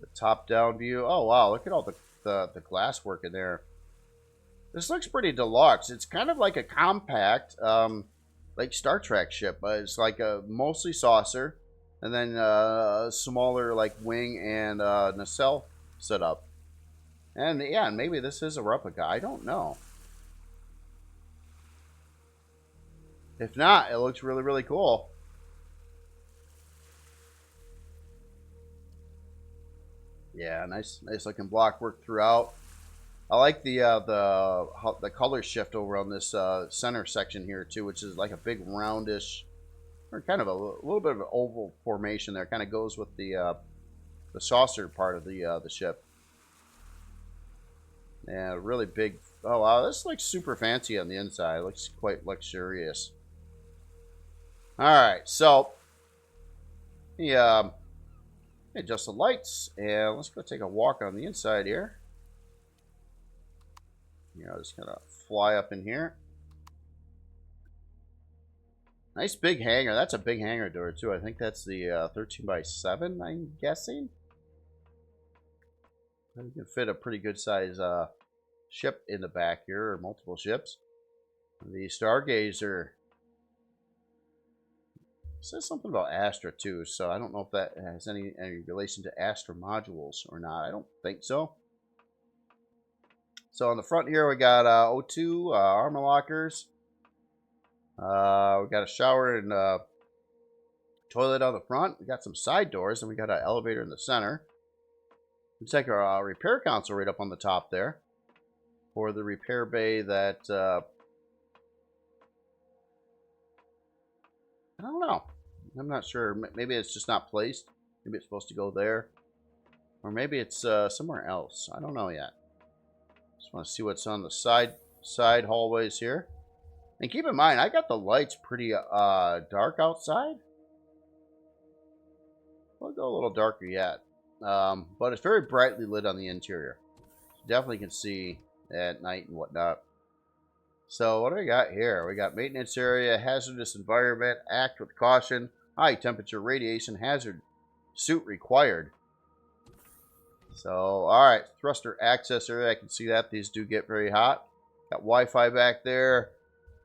The top-down view. Oh, wow. Look at all the glass work in there. This looks pretty deluxe. It's kind of like a compact, like Star Trek ship, but it's like a mostly saucer, and then a smaller like wing and nacelle setup. And yeah, maybe this is a replica. I don't know. If not, it looks really, really cool. Yeah, nice looking block work throughout. I like the color shift over on this center section here too, which is like a big roundish, or kind of a little bit of an oval formation there. Kind of goes with the saucer part of the ship. Yeah, really big. Oh wow, this looks super fancy on the inside. It looks quite luxurious. All right, so adjust the lights and let's go take a walk on the inside here. I'm just gonna fly up in here. Nice big hangar. That's a big hangar door too. I think that's the 13x7. I'm guessing. You can fit a pretty good size ship in the back here, or multiple ships. The Stargazer says something about Astra too, so I don't know if that has any relation to Astra modules or not. I don't think so. So on the front here, we got O2 armor lockers. We got a shower and toilet on the front. We got some side doors, and we got an elevator in the center. Looks like our repair console right up on the top there for the repair bay that I don't know. I'm not sure. Maybe it's just not placed. Maybe it's supposed to go there, or maybe it's somewhere else. I don't know yet. Just want to see what's on the side hallways here. And keep in mind, I got the lights pretty dark outside. We'll go a little darker yet. But it's very brightly lit on the interior. Definitely can see at night and whatnot. So what do we got here? We got maintenance area, hazardous environment, act with caution, high temperature radiation hazard suit required. So, alright, thruster access area, I can see that. These do get very hot. Got Wi-Fi back there.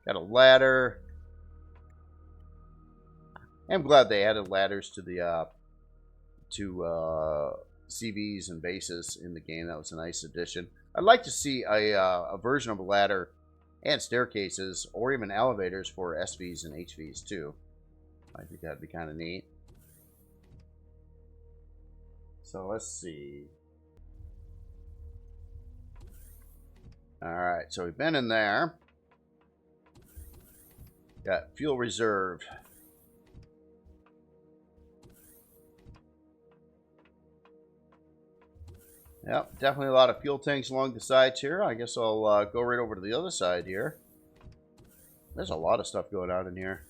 Got a ladder. I'm glad they added ladders to the CVs and bases in the game. That was a nice addition. I'd like to see a version of a ladder and staircases, or even elevators for SVs and HVs too. I think that'd be kind of neat. So let's see. Alright, so we've been in there. Got fuel reserve. Yep, definitely a lot of fuel tanks along the sides here. I guess I'll go right over to the other side here. There's a lot of stuff going on in here.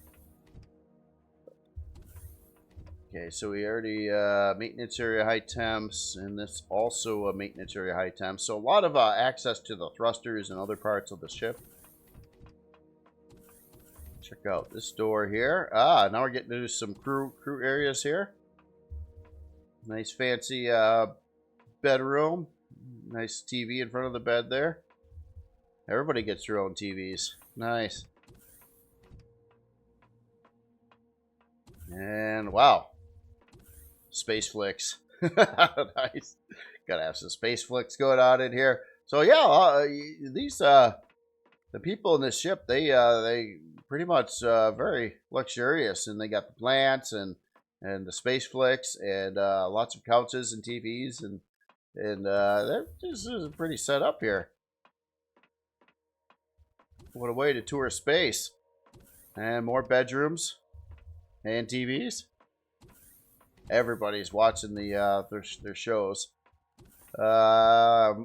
Okay, so we already maintenance area high temps, and this also a maintenance area high temps. So a lot of access to the thrusters and other parts of the ship. Check out this door here. Now we're getting into some crew areas here. Nice fancy bedroom. Nice TV in front of the bed there. Everybody gets their own TVs. Nice. And wow. Space flicks. Nice. Gotta have some space flicks going on in here. So yeah, these the people in this ship, they pretty much very luxurious, and they got the plants and the space flicks and lots of couches and TVs, and this is pretty set up here. What a way to tour space. And more bedrooms and TVs. Everybody's watching their shows. Got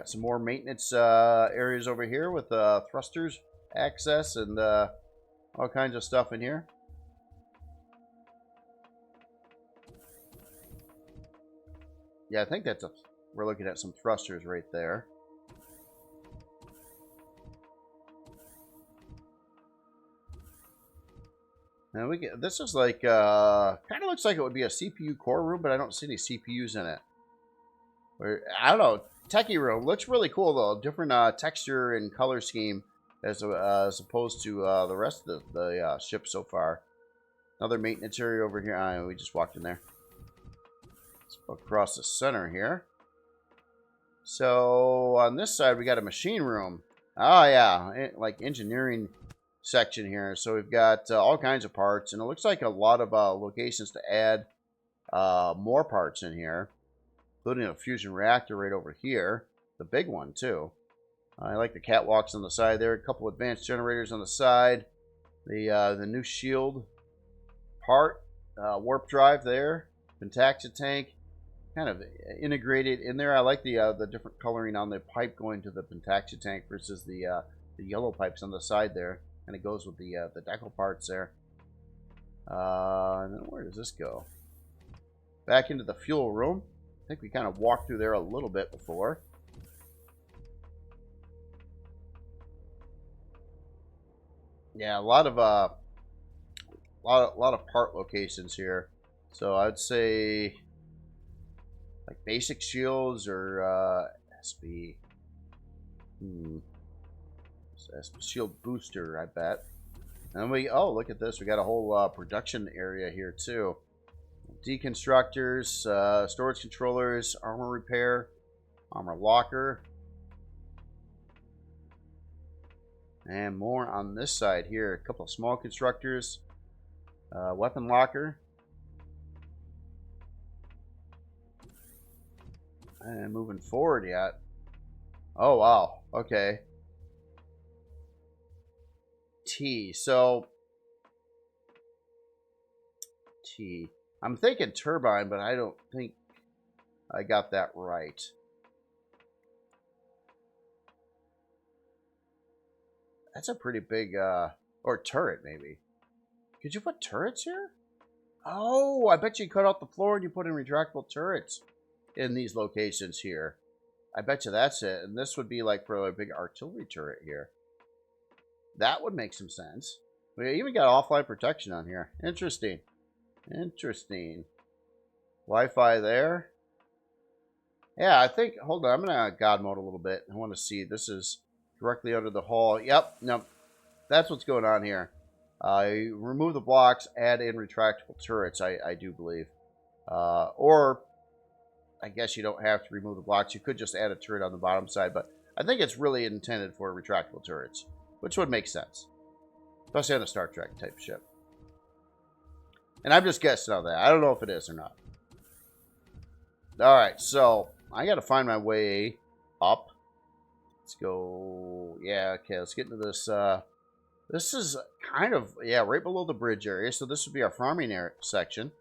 some more maintenance areas over here with thrusters access and all kinds of stuff in here. Yeah, I think we're looking at some thrusters right there. And this is like kind of looks like it would be a CPU core room, but I don't see any CPUs in it. I don't know. Techie room looks really cool though. Different texture and color scheme as opposed to the rest of the ship so far. Another maintenance area over here. We just walked in there. Let's go across the center here. So on this side we got a machine room. Oh yeah, like engineering section here. So we've got all kinds of parts, and it looks like a lot of locations to add more parts in here. including a fusion reactor right over here. The big one, too. I like the catwalks on the side there. A couple advanced generators on the side. The new shield part. Warp drive there. Pentaxa tank. Kind of integrated in there. I like the different coloring on the pipe going to the Pentaxa tank versus the yellow pipes on the side there. And it goes with the decal parts there. And then where does this go? Back into the fuel room. I think we kind of walked through there a little bit before. Yeah, a lot of part locations here. So I'd say like basic shields or SB. Shield booster, I bet. And oh, look at this. We got a whole production area here too. Deconstructors, storage controllers, armor repair, armor locker. And more on this side here. A couple of small constructors. Weapon locker. And moving forward yet. Oh, wow. Okay. So I'm thinking turbine, but I don't think I got that right. That's a pretty big or turret maybe. Could you put turrets here? Oh, I bet you cut out the floor and you put in retractable turrets in these locations here. I bet you that's it. And this would be like for a big artillery turret here. That would make some sense. We even got offline protection on here. Interesting. Interesting. Wi-Fi there. Yeah, I think, hold on, I'm going to God mode a little bit. I want to see, this is directly under the hull. Yep, no, that's what's going on here. Remove the blocks, add in retractable turrets, I do believe. Or, I guess you don't have to remove the blocks. You could just add a turret on the bottom side, but I think it's really intended for retractable turrets. Which would make sense. Especially on a Star Trek type ship. And I'm just guessing on that. I don't know if it is or not. Alright, so I got to find my way up. Let's go. Yeah, okay, let's get into this. This is kind of, yeah, right below the bridge area. So this would be our farming area section.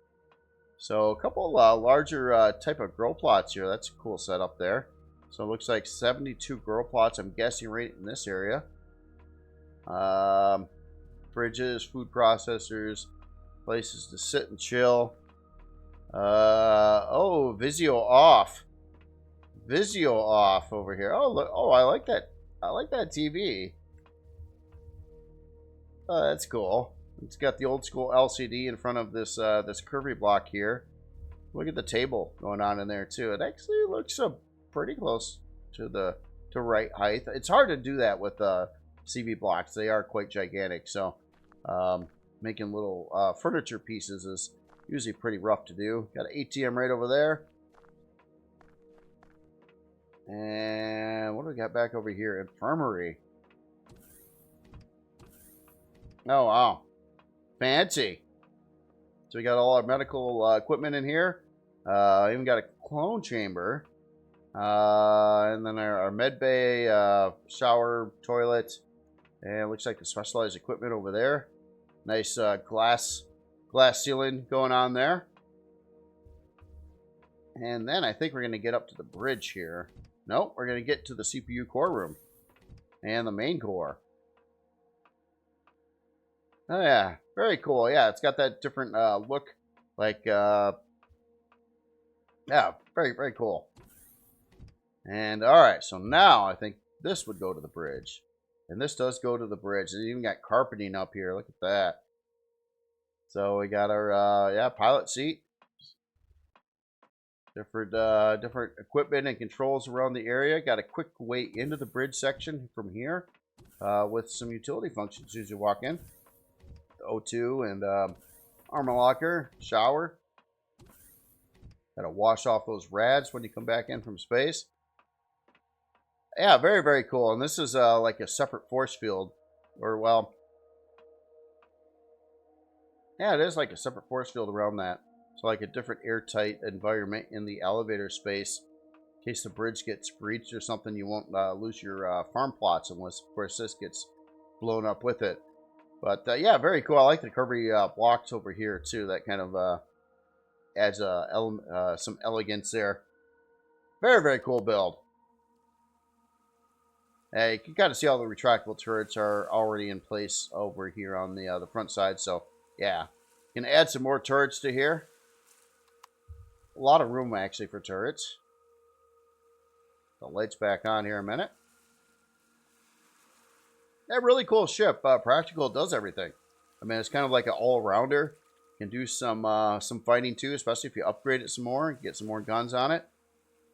So a couple larger type of grow plots here. That's a cool setup there. So it looks like 72 grow plots, I'm guessing, right in this area. Bridges, food processors, places to sit and chill. Oh, Vizio off. Vizio off over here. Oh, look. Oh, I like that. I like that TV. Oh, that's cool. It's got the old school LCD in front of this this curvy block here. Look at the table going on in there too. It actually looks pretty close to right height. It's hard to do that with CV blocks. They are quite gigantic, so making little furniture pieces is usually pretty rough to do. Got an ATM right over there. And what do we got back over here? Infirmary. Oh, wow. Fancy. So we got all our medical equipment in here. Even got a clone chamber. And then our med bay, shower, toilet. And it looks like the specialized equipment over there. Nice glass ceiling going on there. And then I think we're going to get up to the bridge here. Nope, we're going to get to the CPU core room. And the main core. Oh yeah, very cool. Yeah, it's got that different look. Like, yeah, very, very cool. And alright, so now I think this would go to the bridge. And this does go to the bridge. And even got carpeting up here. Look at that. So we got our yeah, pilot seat. Different equipment and controls around the area. Got a quick way into the bridge section from here with some utility functions as you walk in. O2 and armor locker, shower. Got to wash off those rads when you come back in from space. Yeah, very, very cool. And this is like a separate force field. Or, well, yeah, it is like a separate force field around that. So like a different airtight environment in the elevator space. In case the bridge gets breached or something, you won't lose your farm plots unless, of course, this gets blown up with it. But yeah, very cool. I like the Kirby blocks over here too. That kind of adds some elegance there. Very, very cool build. You can kind of see all the retractable turrets are already in place over here on the front side. So yeah, can add some more turrets to here. A lot of room actually for turrets. The lights back on here a minute. Yeah, really cool ship. Practical, does everything. I mean, it's kind of like an all-rounder. Can do some fighting too, especially if you upgrade it some more, get some more guns on it.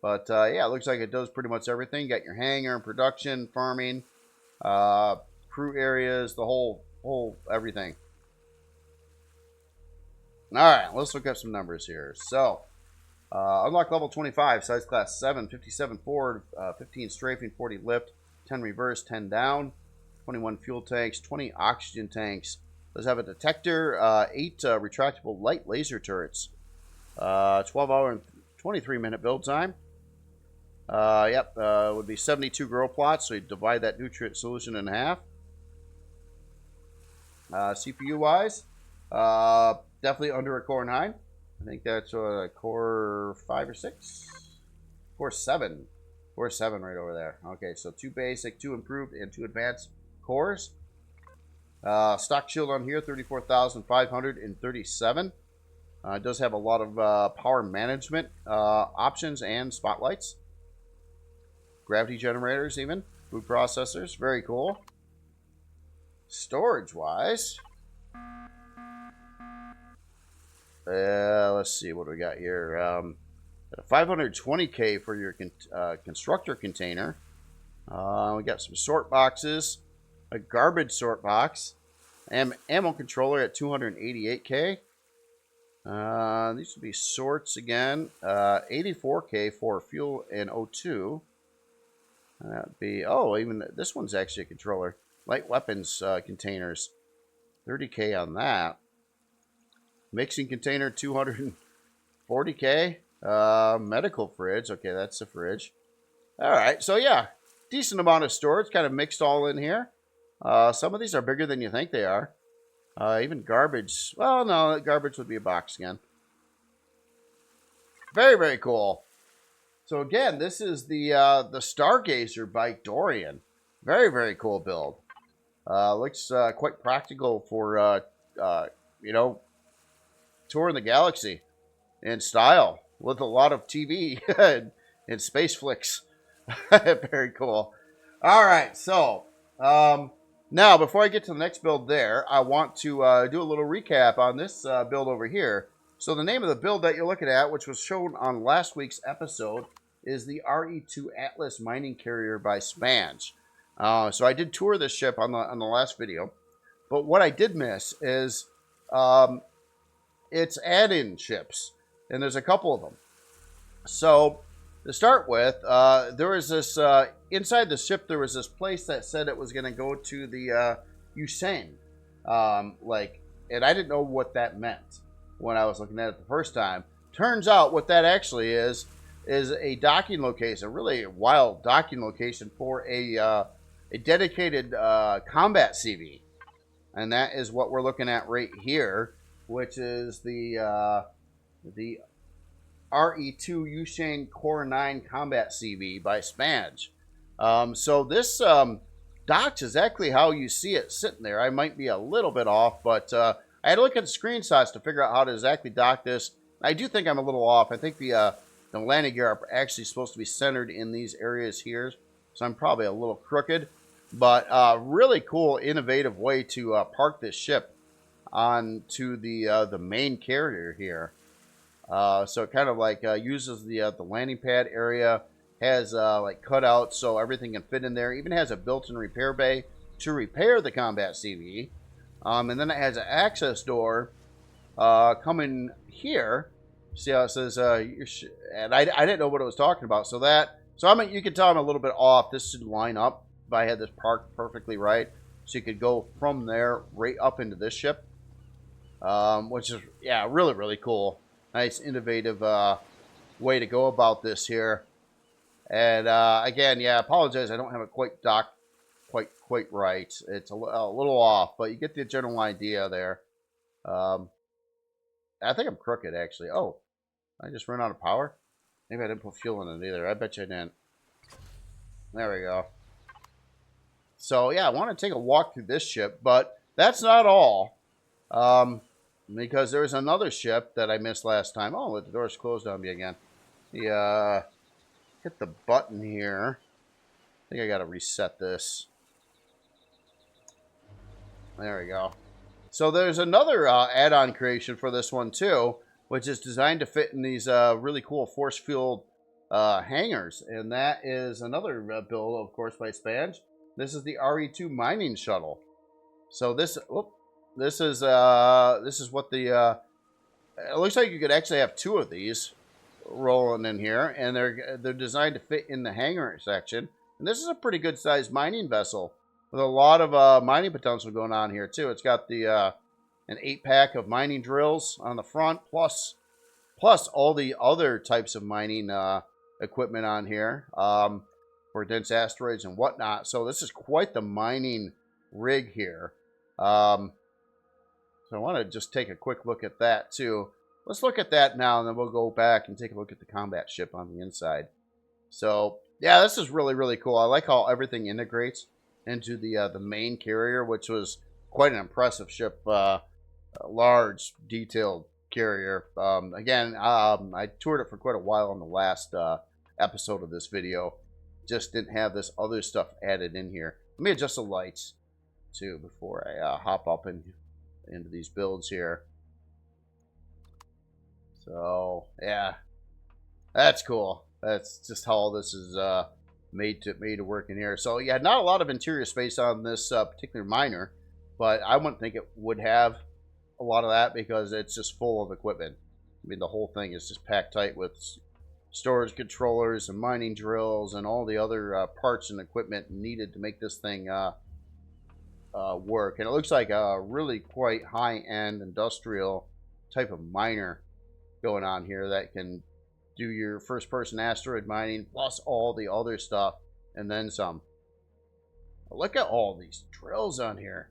But yeah, it looks like it does pretty much everything. You got your hangar, production, farming, crew areas, the whole everything. All right, let's look up some numbers here. So, unlock level 25, size class 7, 57 forward, 15 strafing, 40 lift, 10 reverse, 10 down, 21 fuel tanks, 20 oxygen tanks. Does have a detector, 8 retractable light laser turrets, 12-hour and 23-minute build time. Yep, would be 72 grow plots, so you divide that nutrient solution in half. CPU-wise, definitely under a Core 9. I think that's a Core 5 or 6? Core 7. Core 7 right over there. Okay, so 2 basic, 2 improved, and 2 advanced cores. Stock shield on here, 34,537. It does have a lot of power management options and spotlights. Gravity generators even. Food processors. Very cool. Storage-wise. Let's see what we got here. 520K for your constructor container. We got some sort boxes. A garbage sort box. Ammo controller at 288K. These would be sorts again. 84K for fuel and O2. That would be, oh, even this one's actually a controller. Light weapons containers. 30K on that. Mixing container, 240K. Medical fridge. Okay, that's the fridge. All right, so yeah, decent amount of storage, kind of mixed all in here. Some of these are bigger than you think they are. Even garbage. Well, no, garbage would be a box again. Very, very cool. So again, this is the Stargazer by Dorian. Very, very cool build. Looks quite practical for you know, touring the galaxy in style with a lot of TV and space flicks. Very cool. All right, so now before I get to the next build there, I want to do a little recap on this build over here. So the name of the build that you're looking at, which was shown on last week's episode, is the RE2 Atlas mining carrier by Spanj. So I did tour this ship on the last video, but what I did miss is its add-in ships, and there's a couple of them. So to start with, there was this inside the ship. There was this place that said it was going to go to the Usain, and I didn't know what that meant when I was looking at it the first time. Turns out what that actually is a docking location, a really wild docking location for a dedicated combat CV, and that is what we're looking at right here, which is the RE2 Usain Core 9 Combat CV by Spanj. So this docks exactly how you see it sitting there. I might be a little bit off, but I had to look at the screenshots to figure out how to exactly dock this. I do think I'm a little off. I think the landing gear are actually supposed to be centered in these areas here, so I'm probably a little crooked. But really cool, innovative way to park this ship onto the main carrier here. So it kind of like uses the landing pad area, has like cutouts so everything can fit in there. Even has a built-in repair bay to repair the combat CV. And then it has an access door coming here. See how it says, and I didn't know what it was talking about. So you can tell I'm a little bit off. This should line up if I had this parked perfectly right. So you could go from there right up into this ship, which is, yeah, really, really cool. nice innovative way to go about this here. And again, yeah, I apologize. I don't have it quite docked quite right. It's a little off, but you get the general idea there. I think I'm crooked, actually. Oh, I just ran out of power? Maybe I didn't put fuel in it either. I bet you I didn't. There we go. So, yeah, I want to take a walk through this ship, but that's not all. Because there's another ship that I missed last time. Oh, the door's closed on me again. Hit the button here. I think I got to reset this. There we go. So there's another add-on creation for this one too, which is designed to fit in these really cool force-fueled hangars. And that is another build, of course, by Spanj. This is the RE2 mining shuttle. So this is what the it looks like you could actually have two of these rolling in here, and they're designed to fit in the hangar section. And this is a pretty good sized mining vessel with a lot of mining potential going on here too. It's got the an 8-pack of mining drills on the front, plus all the other types of mining equipment on here for dense asteroids and whatnot. So this is quite the mining rig here. So I want to just take a quick look at that too. Let's look at that now, and then we'll go back and take a look at the combat ship on the inside. So yeah, this is really, really cool. I like how everything integrates into the main carrier, which was quite an impressive ship. A large, detailed carrier. Again, I toured it for quite a while on the last episode of this video. Just didn't have this other stuff added in here. Let me adjust the lights too before I hop up into these builds here. So yeah, that's cool. That's just how all this is made to work in here. So yeah, not a lot of interior space on this particular miner, but I wouldn't think it would have a lot of that because it's just full of equipment. I mean, the whole thing is just packed tight with storage controllers and mining drills and all the other parts and equipment needed to make this thing work. And it looks like a really quite high-end industrial type of miner going on here that can do your first-person asteroid mining plus all the other stuff and then some. Look at all these drills on here.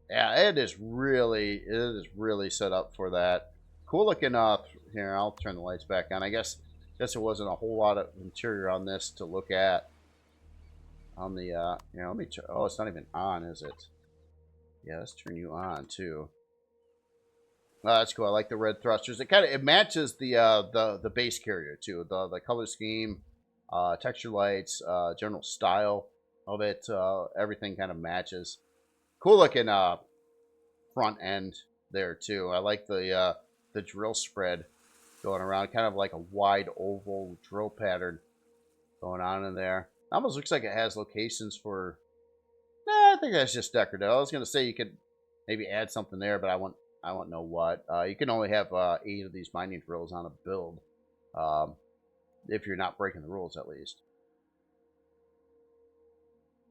Yeah, it is really set up for that. Cool looking here. I'll turn the lights back on. I guess there wasn't a whole lot of interior on this to look at. On the let me check. Oh, it's not even on, is it? Yeah, let's turn you on too. Oh, that's cool. I like the red thrusters. It matches the base carrier too. The color scheme, texture lights, general style of it. Everything kind of matches. Cool looking front end there too. I like the drill spread going around, kind of like a wide oval drill pattern going on in there. Almost looks like it has locations for. I think that's just decorative. I was gonna say you could maybe add something there, but I won't know what. You can only have 8 of these mining drills on a build, if you're not breaking the rules at least.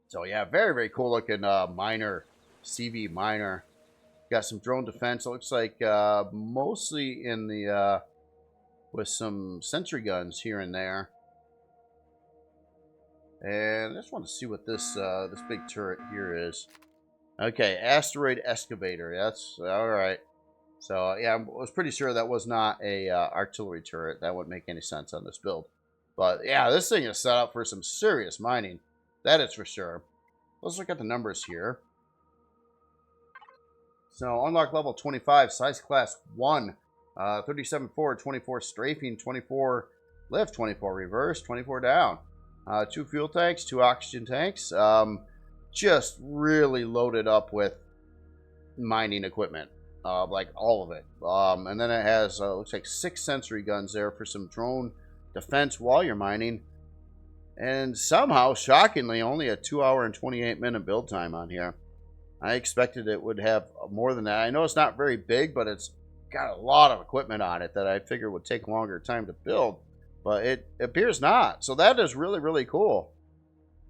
So yeah, very, very cool looking miner, CV miner. Got some drone defense. It looks like mostly in the with some sentry guns here and there. And I just want to see what this this big turret here is. Okay, asteroid excavator. That's all right. So yeah, I was pretty sure that was not a artillery turret. That wouldn't make any sense on this build. But yeah, this thing is set up for some serious mining. That is for sure. Let's look at the numbers here. So unlock level 25, size class 1, 37 forward, 24 strafing, 24 lift, 24 reverse, 24 down. 2 fuel tanks, 2 oxygen tanks. Just really loaded up with mining equipment, like all of it. And then it has looks like 6 sensory guns there for some drone defense while you're mining. And somehow, shockingly, only a 2-hour and 28-minute build time on here. I expected it would have more than that. I know it's not very big, but it's got a lot of equipment on it that I figured would take longer time to build. But it appears not. So that is really, really cool.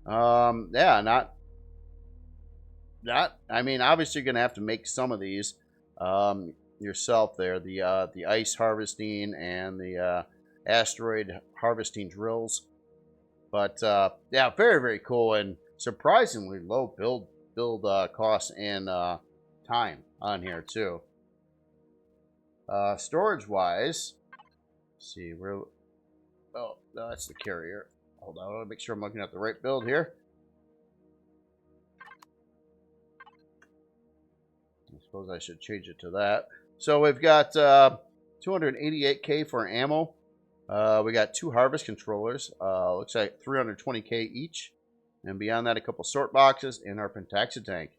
Yeah, I mean, obviously you're going to have to make some of these. You yourself there, the ice harvesting and the asteroid harvesting drills. But yeah, very, very cool, and surprisingly low build costs and time on here too. Storage wise, let's see, we're, oh no, that's the carrier. Hold on, I want to make sure I'm looking at the right build here. I suppose I should change it to that. So we've got 288K for ammo. We got 2 harvest controllers. Looks like 320K each. And beyond that, a couple sort boxes and our pentaxa tank.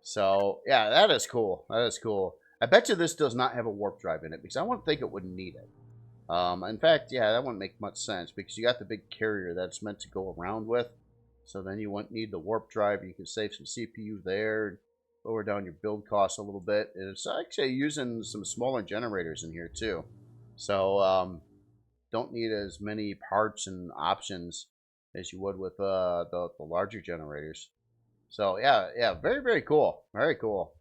So, yeah, that is cool. That is cool. I bet you this does not have a warp drive in it, because I wouldn't think it would need it. In fact, yeah, that wouldn't make much sense, because you got the big carrier that's meant to go around with. So then you wouldn't need the warp drive. You can save some CPU there, lower down your build costs a little bit. It's actually using some smaller generators in here too. So don't need as many parts and options as you would with the larger generators. So yeah, very, very cool. Very cool.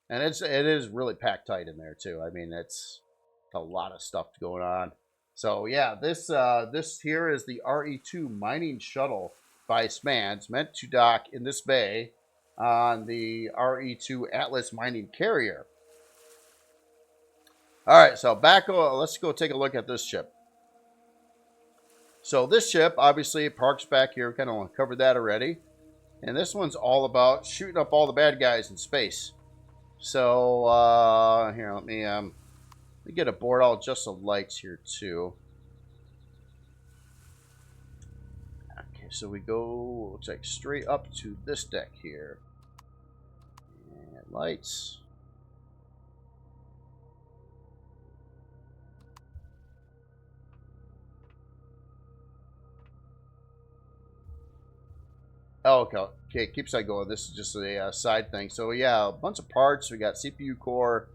And it is really packed tight in there too. I mean, it's a lot of stuff going on. So yeah, this here is the RE2 mining shuttle by Spanj, meant to dock in this bay on the RE2 Atlas mining carrier. All right, so let's go take a look at this ship. So this ship obviously parks back here. We kind of covered that already. And this one's all about shooting up all the bad guys in space. So here, let me get aboard. I'll adjust the lights here too. Okay, so we go, looks like straight up to this deck here. And lights. Oh, okay, keeps that going. This is just a side thing. So yeah, a bunch of parts. We got CPU core.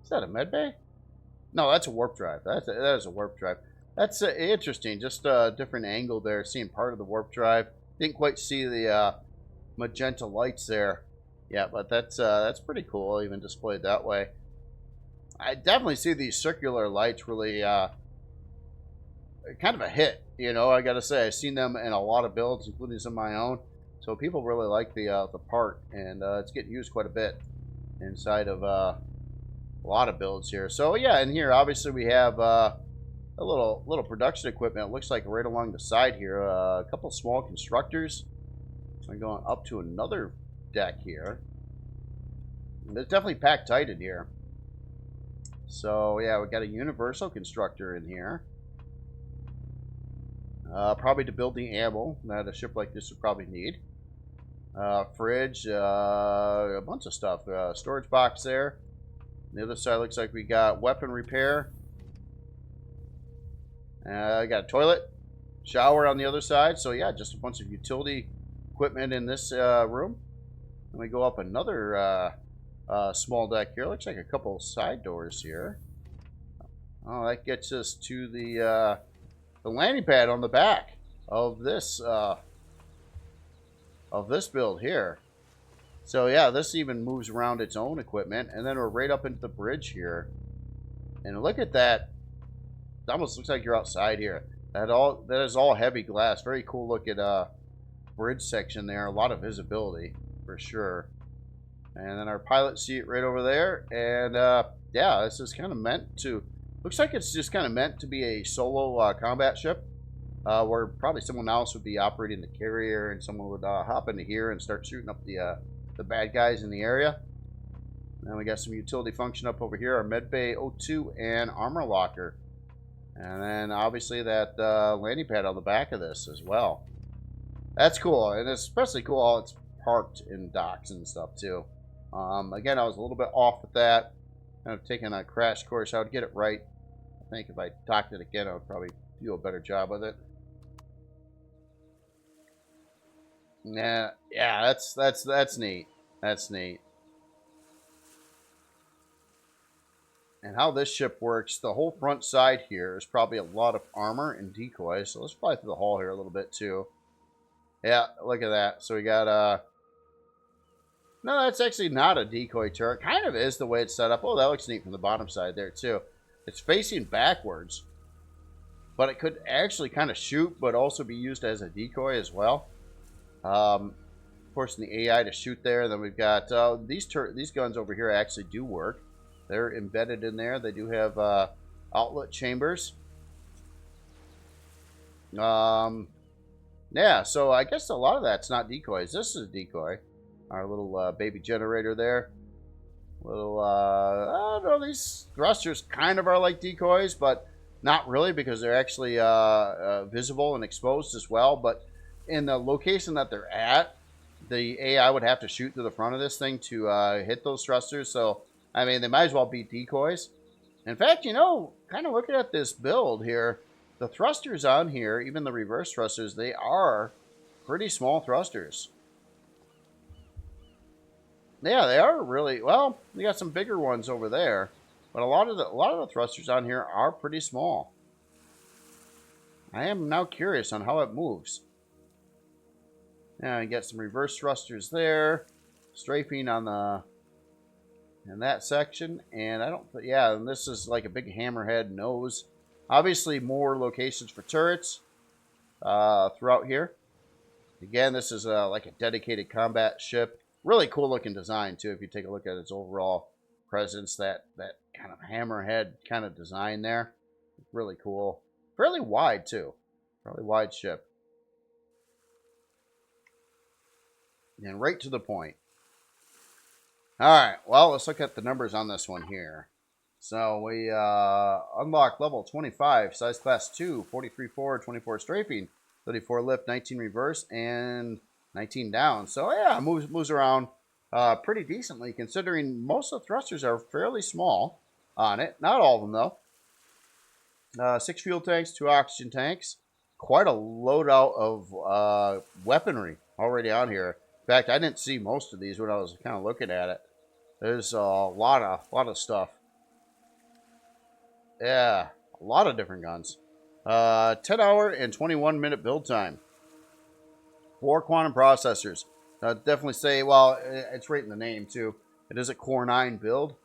Is that a med bay? No, that's a warp drive. That is a warp drive. That's interesting. Just a different angle there, seeing part of the warp drive. Didn't quite see the magenta lights there. Yeah, but that's pretty cool, even displayed that way. I definitely see these circular lights really kind of a hit. You know, I gotta say, I've seen them in a lot of builds, including some of my own. So people really like the part, and it's getting used quite a bit inside of a lot of builds here. So yeah, and here obviously we have a little production equipment. It looks like right along the side here, a couple small constructors. So I'm going up to another deck here. And it's definitely packed tight in here. So yeah, we got a universal constructor in here. Probably to build the ammo that a ship like this would probably need. Fridge, a bunch of stuff. Storage box there. On the other side looks like we got weapon repair. I got a toilet, shower on the other side. So yeah, just a bunch of utility equipment in this room. And we go up another small deck here. Looks like a couple side doors here. Oh, that gets us to the landing pad on the back of this build here. So yeah, this even moves around its own equipment, and then we're right up into the bridge here. And look at that. It almost looks like you're outside here. That is all heavy glass. Very cool looking bridge section there. A lot of visibility for sure. And then our pilot seat right over there. And yeah, this is kind of meant to, looks like it's just kind of meant to be a solo combat ship. Where probably someone else would be operating the carrier, and someone would hop into here and start shooting up the bad guys in the area. And then we got some utility function up over here, our medbay O2 and armor locker. And then obviously that landing pad on the back of this as well. That's cool, and it's especially cool how it's parked in docks and stuff too. Again, I was a little bit off with that. Kind of taking a crash course. I would get it right. I think if I docked it again, I would probably do a better job with it. Yeah, that's neat. That's neat. And how this ship works, the whole front side here is probably a lot of armor and decoys. So let's fly through the hull here a little bit too. Yeah, look at that. So we got No, that's actually not a decoy turret. Kind of is the way it's set up. Oh, that looks neat from the bottom side there, too. It's facing backwards. But it could actually kind of shoot, but also be used as a decoy as well. Forcing the AI to shoot there. Then we've got these guns over here actually do work. They're embedded in there. They do have outlet chambers. Yeah, so I guess a lot of that's not decoys. This is a decoy. Our little baby generator there. Little, I don't know, these thrusters kind of are like decoys, but not really because they're actually visible and exposed as well. But in the location that they're at, the AI would have to shoot through the front of this thing to hit those thrusters. So, I mean, they might as well be decoys. In fact, you know, kind of looking at this build here, the thrusters on here, even the reverse thrusters, they are pretty small thrusters. Yeah, they are really, well, we got some bigger ones over there, but a lot of the thrusters on here are pretty small. I am now curious on how it moves. Now you get some reverse thrusters there, strafing on the in that section, and I don't, yeah, and this is like a big hammerhead nose. Obviously, more locations for turrets throughout here. Again, this is like a dedicated combat ship. Really cool looking design too. If you take a look at its overall presence, that kind of hammerhead kind of design there, really cool. Fairly wide too, fairly wide ship, and right to the point. All right, well, let's look at the numbers on this one here. So we unlock level 25, size class 2, 43 forward, 24 strafing, 34 lift, 19 reverse, and 19 down. So yeah, moves around pretty decently considering most of the thrusters are fairly small on it. Not all of them though. 6 fuel tanks, 2 oxygen tanks. Quite a loadout of weaponry already on here. In fact, I didn't see most of these when I was kind of looking at it. There's a lot of stuff. Yeah, a lot of different guns. 10-hour and 21-minute build time. 4 quantum processors. I'd definitely say, well, it's right in the name too. It is a Core 9 build.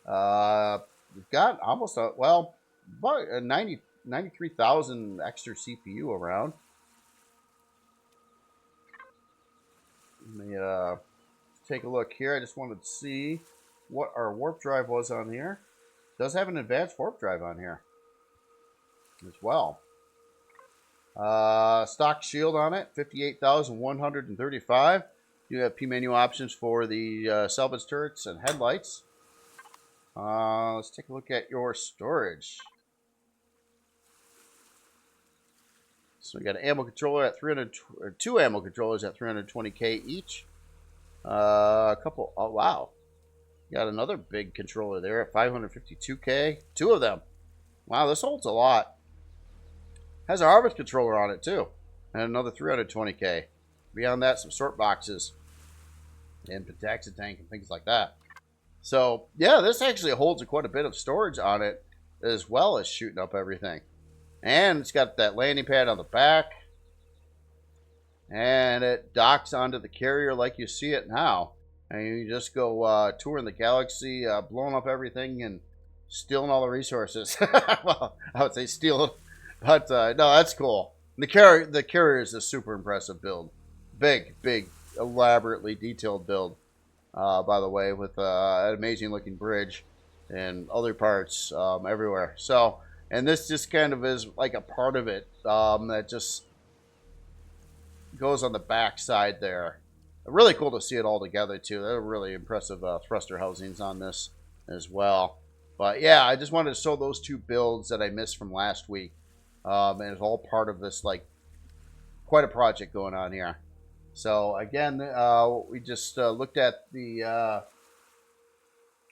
We've got almost a, well, about a 93,000 extra CPU around. Let me take a look here. I just wanted to see what our warp drive was on here. It does have an advanced warp drive on here as well. Stock shield on it, 58,135. You have P menu options for the salvage turrets and headlights. Let's take a look at your storage. So we got an ammo controller at 300, or 2 ammo controllers at 320k each. A couple, oh wow. Got another big controller there at 552k. 2 of them. Wow, this holds a lot. Has a harvest controller on it too. And another 320k. Beyond that, some sort boxes. And Pentaxid tank and things like that. So, yeah, this actually holds quite a bit of storage on it, as well as shooting up everything. And it's got that landing pad on the back. And it docks onto the carrier like you see it now. And you just go touring the galaxy, blowing up everything and stealing all the resources. Well, I would say stealing, but no, that's cool. The carrier is a super impressive build. Big, elaborately detailed build, by the way, with an amazing looking bridge and other parts everywhere. So, and this just kind of is like a part of it that just goes on the back side there. Really cool to see it all together too. They're really impressive thruster housings on this as well. But yeah, I just wanted to show those 2 builds that I missed from last week. And it's all part of this, like, quite a project going on here. So again, we just looked at the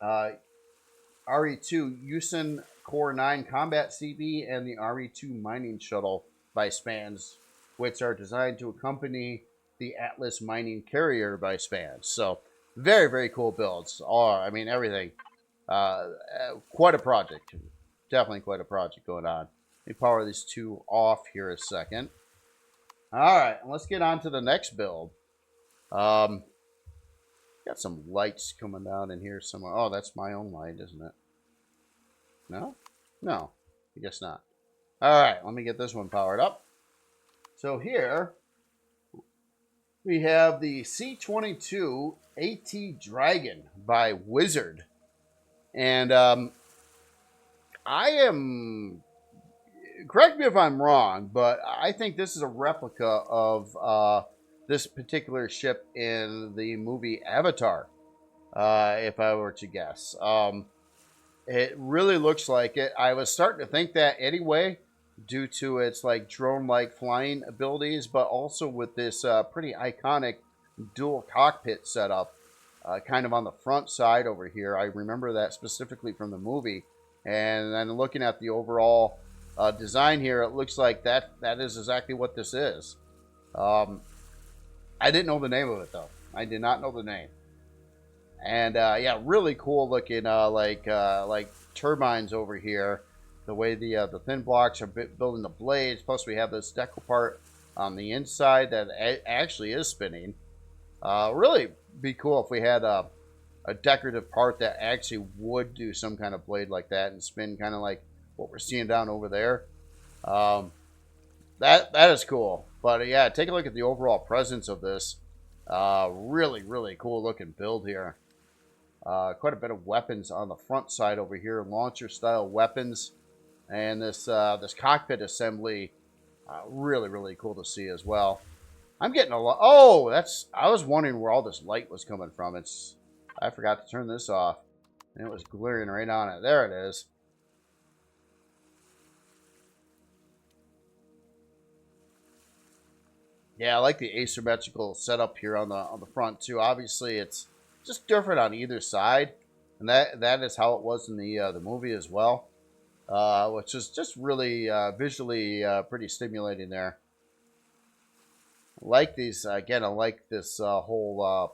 RE2 Usin Core 9 Combat CB and the RE2 Mining Shuttle by Spanj, which are designed to accompany the Atlas Mining Carrier by Spanj. So very cool builds. I mean, everything. Quite a project. Definitely quite a project going on. Let me power these 2 off here a second. All right, let's get on to the next build. Got some lights coming down in here somewhere. Oh, that's my own light, isn't it? No? No. I guess not. Alright, let me get this one powered up. So here, we have the C-22 AT Dragon by Wizard. And I am... Correct me if I'm wrong, but I think this is a replica of this particular ship in the movie Avatar, if I were to guess. It really looks like it. I was starting to think that anyway, due to its like drone-like flying abilities, but also with this pretty iconic dual cockpit setup, kind of on the front side over here. I remember that specifically from the movie, and then looking at the overall design here, it looks like that is exactly what this is. I didn't know the name of it though. I did not know the name. And yeah, really cool looking like turbines over here. The way the thin blocks are building the blades. Plus we have this decal part on the inside that actually is spinning. Really be cool if we had a decorative part that actually would do some kind of blade like that and spin, kind of like what we're seeing down over there. That is cool. But yeah, take a look at the overall presence of this. Really, really cool looking build here. Quite a bit of weapons on the front side over here, launcher style weapons, and this this cockpit assembly, really, really cool to see as well. I'm getting a lot. Oh, I was wondering where all this light was coming from. I forgot to turn this off, and it was glaring right on it. There it is. Yeah, I like the asymmetrical setup here on the front too. Obviously, it's just different on either side, and that is how it was in the movie as well, which is just really visually pretty stimulating there. I like these again. I like this whole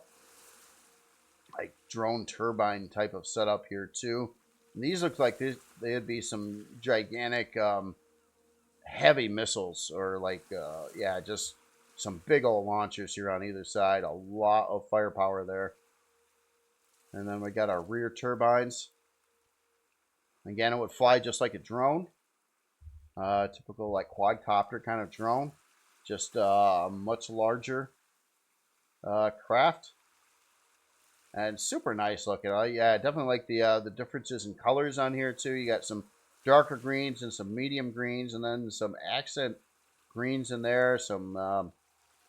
like drone turbine type of setup here too. And these look like they'd be some gigantic heavy missiles, or like yeah, just some big old launchers here on either side. A lot of firepower there. And then we got our rear turbines. Again, it would fly just like a drone. Typical like quadcopter kind of drone. Just a much larger craft. And super nice looking. Yeah, definitely like the differences in colors on here too. You got some darker greens and some medium greens, and then some accent greens in there. Some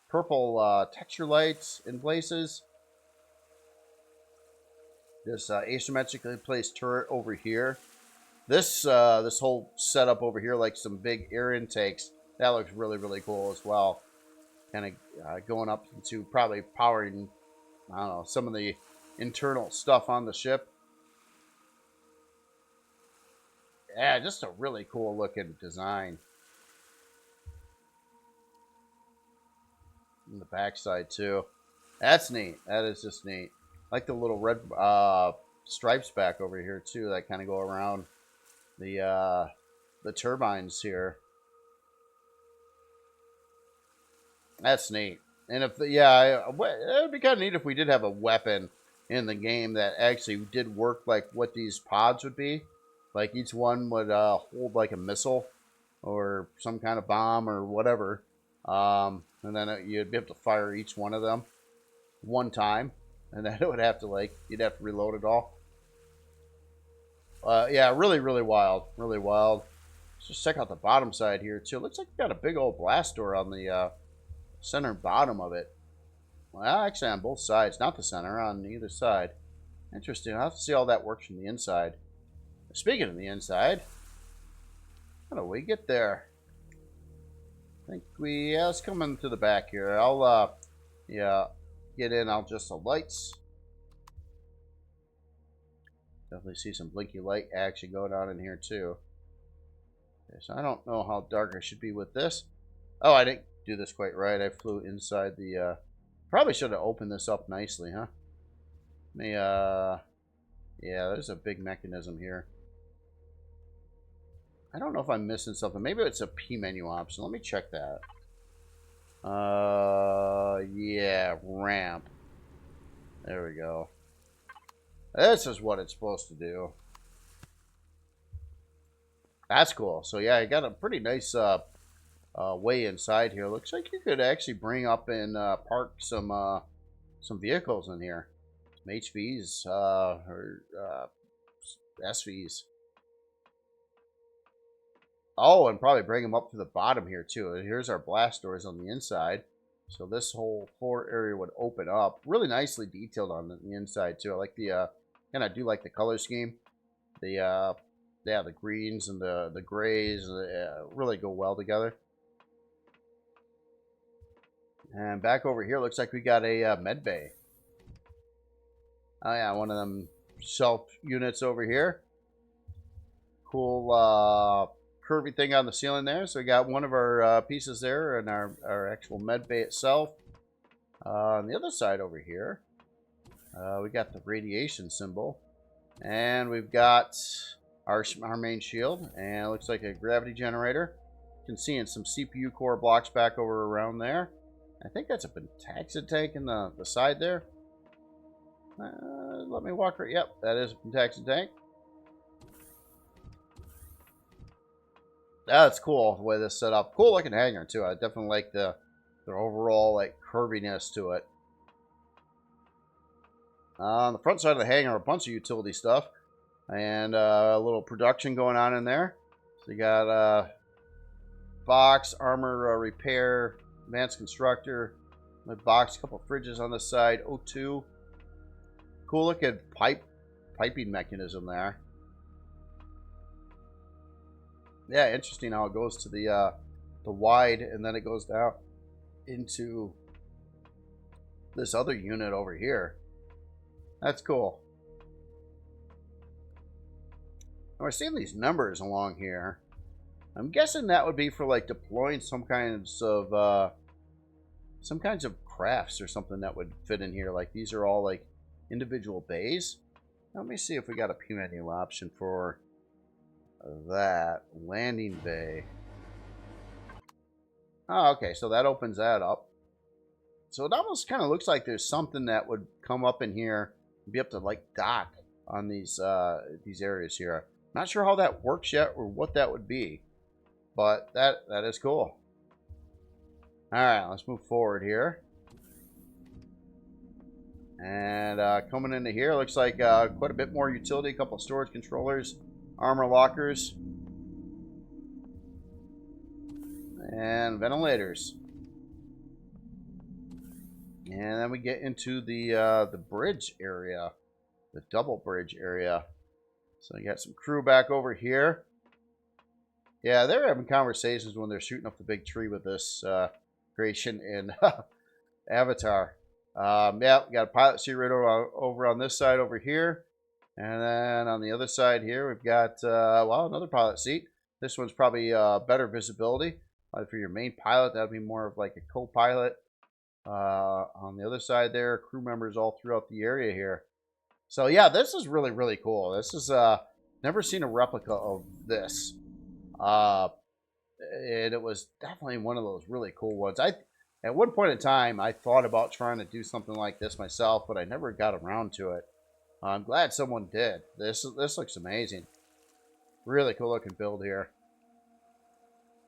purple texture lights in places. This asymmetrically placed turret over here. This this whole setup over here, like some big air intakes, that looks really, really cool as well. Kind of going up into probably powering, I don't know, some of the internal stuff on the ship. Yeah, just a really cool looking design. In the backside too. That's neat. That is just neat. I like the little red stripes back over here too that kind of go around the turbines here. That's neat. And if yeah, it would be kind of neat if we did have a weapon in the game that actually did work like what these pods would be. Like each one would hold like a missile or some kind of bomb or whatever. And then you'd be able to fire each one of them one time, and then it would have to you'd have to reload it all. Yeah, really, really wild, really wild. Let's just check out the bottom side here too. Looks like we got a big old blast door on the center bottom of it. Well, actually on both sides, not the center, on either side. Interesting. I'll have to see how that works from the inside. Speaking of the inside, how do we get there? I think yeah, let's come in through the back here. I'll yeah, get in. I'll adjust the lights. Definitely see some blinky light action going on in here too. Okay, so I don't know how dark I should be with this. Oh, I didn't do this quite right. I flew inside the probably should have opened this up nicely, huh? Yeah, there's a big mechanism here. I don't know if I'm missing something. Maybe it's a P menu option. Let me check that. Yeah, ramp. There we go. This is what it's supposed to do. That's cool. So yeah, you got a pretty nice way inside here. Looks like you could actually bring up and park some vehicles in here. Some HVs or SVs. Oh, and probably bring them up to the bottom here too. Here's our blast doors on the inside. So this whole floor area would open up. Really nicely detailed on the inside too. I like the and I do like the color scheme. The yeah, the greens and the grays really go well together. And back over here, looks like we got a med bay. Oh yeah, one of them shelf units over here. Cool curvy thing on the ceiling there. So we got one of our pieces there and our actual med bay itself. On the other side over here, we got the radiation symbol. And we've got our main shield. And it looks like a gravity generator. You can see in some CPU core blocks back over around there. I think that's a Pentaxid tank in the side there. Let me walk right. Yep, that is a Pentaxid tank. That's cool the way this is set up. Cool looking hangar too. I definitely like the overall like curviness to it. On the front side of the hangar, a bunch of utility stuff and a little production going on in there. So you got box, armor repair, advanced constructor, the box, a couple fridges on this side, O2. Cool looking piping mechanism there. Yeah, interesting how it goes to the wide and then it goes down into this other unit over here. That's cool. Now we're seeing these numbers along here. I'm guessing that would be for like deploying some kinds of crafts or something that would fit in here. Like these are all like individual bays. Let me see if we got a menu option for that landing bay. Oh, okay, so that opens that up. So it almost kind of looks like there's something that would come up in here and be able to like dock on these areas here. Not sure how that works yet or what that would be, but that is cool. All right, let's move forward here. And coming into here, looks like quite a bit more utility, a couple of storage controllers, armor lockers, and ventilators. And then we get into the bridge area, the double bridge area. So you got some crew back over here. Yeah, they're having conversations when they're shooting up the big tree with this creation in Avatar. Yeah, we got a pilot seat right over on this side over here. And then on the other side here, we've got, well, another pilot seat. This one's probably better visibility. For your main pilot, that would be more of like a co-pilot. On the other side there, crew members all throughout the area here. So yeah, this is really, really cool. This is, never seen a replica of this. And it was definitely one of those really cool ones. At one point in time, I thought about trying to do something like this myself, but I never got around to it. I'm glad someone did. This looks amazing. Really cool looking build here.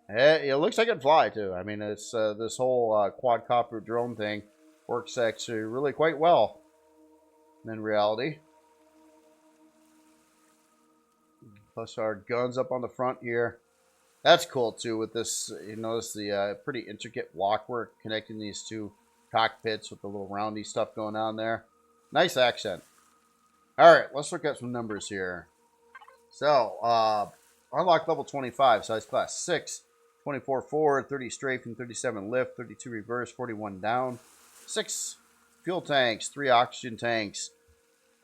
It looks like it can fly too. I mean, it's this whole quadcopter drone thing works actually really quite well in reality. Plus our guns up on the front here. That's cool too with this. You notice the pretty intricate blockwork connecting these two cockpits with the little roundy stuff going on there. Nice accent. All right, let's look at some numbers here. So, unlock level 25, size class 6, 24 forward, 30 strafe and 37 lift, 32 reverse, 41 down, 6 fuel tanks, 3 oxygen tanks.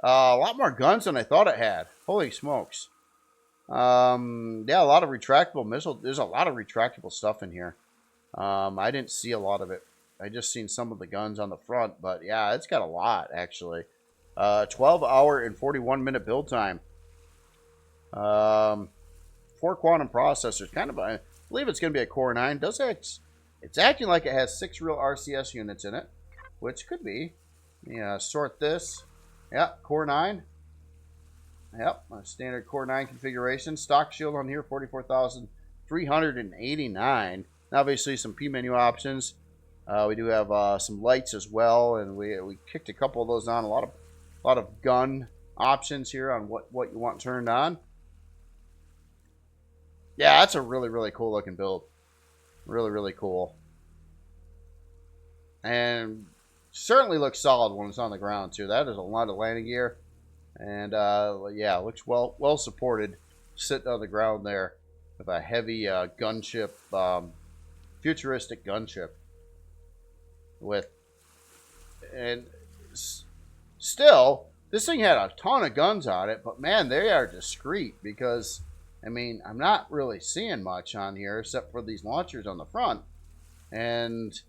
A lot more guns than I thought it had. Holy smokes. Yeah, a lot of retractable missile. There's a lot of retractable stuff in here. I didn't see a lot of it. I just seen some of the guns on the front, but yeah, it's got a lot actually. 12-hour and 41-minute build time. 4 quantum processors. Kind of, I believe it's going to be a Core 9. It's acting like it has 6 real RCS units in it, which could be. Yeah, sort this. Yep, Core 9. Yep, a standard Core 9 configuration. Stock shield on here, 44,389. Obviously, some P menu options. We do have some lights as well, and we kicked a couple of those on. A lot of gun options here on what you want turned on. Yeah, that's a really, really cool looking build. Really, really cool. And certainly looks solid when it's on the ground, too. That is a lot of landing gear. And, yeah, looks well supported sitting on the ground there with a heavy gunship, futuristic gunship. And still, this thing had a ton of guns on it, but man, they are discreet because, I mean, I'm not really seeing much on here except for these launchers on the front. And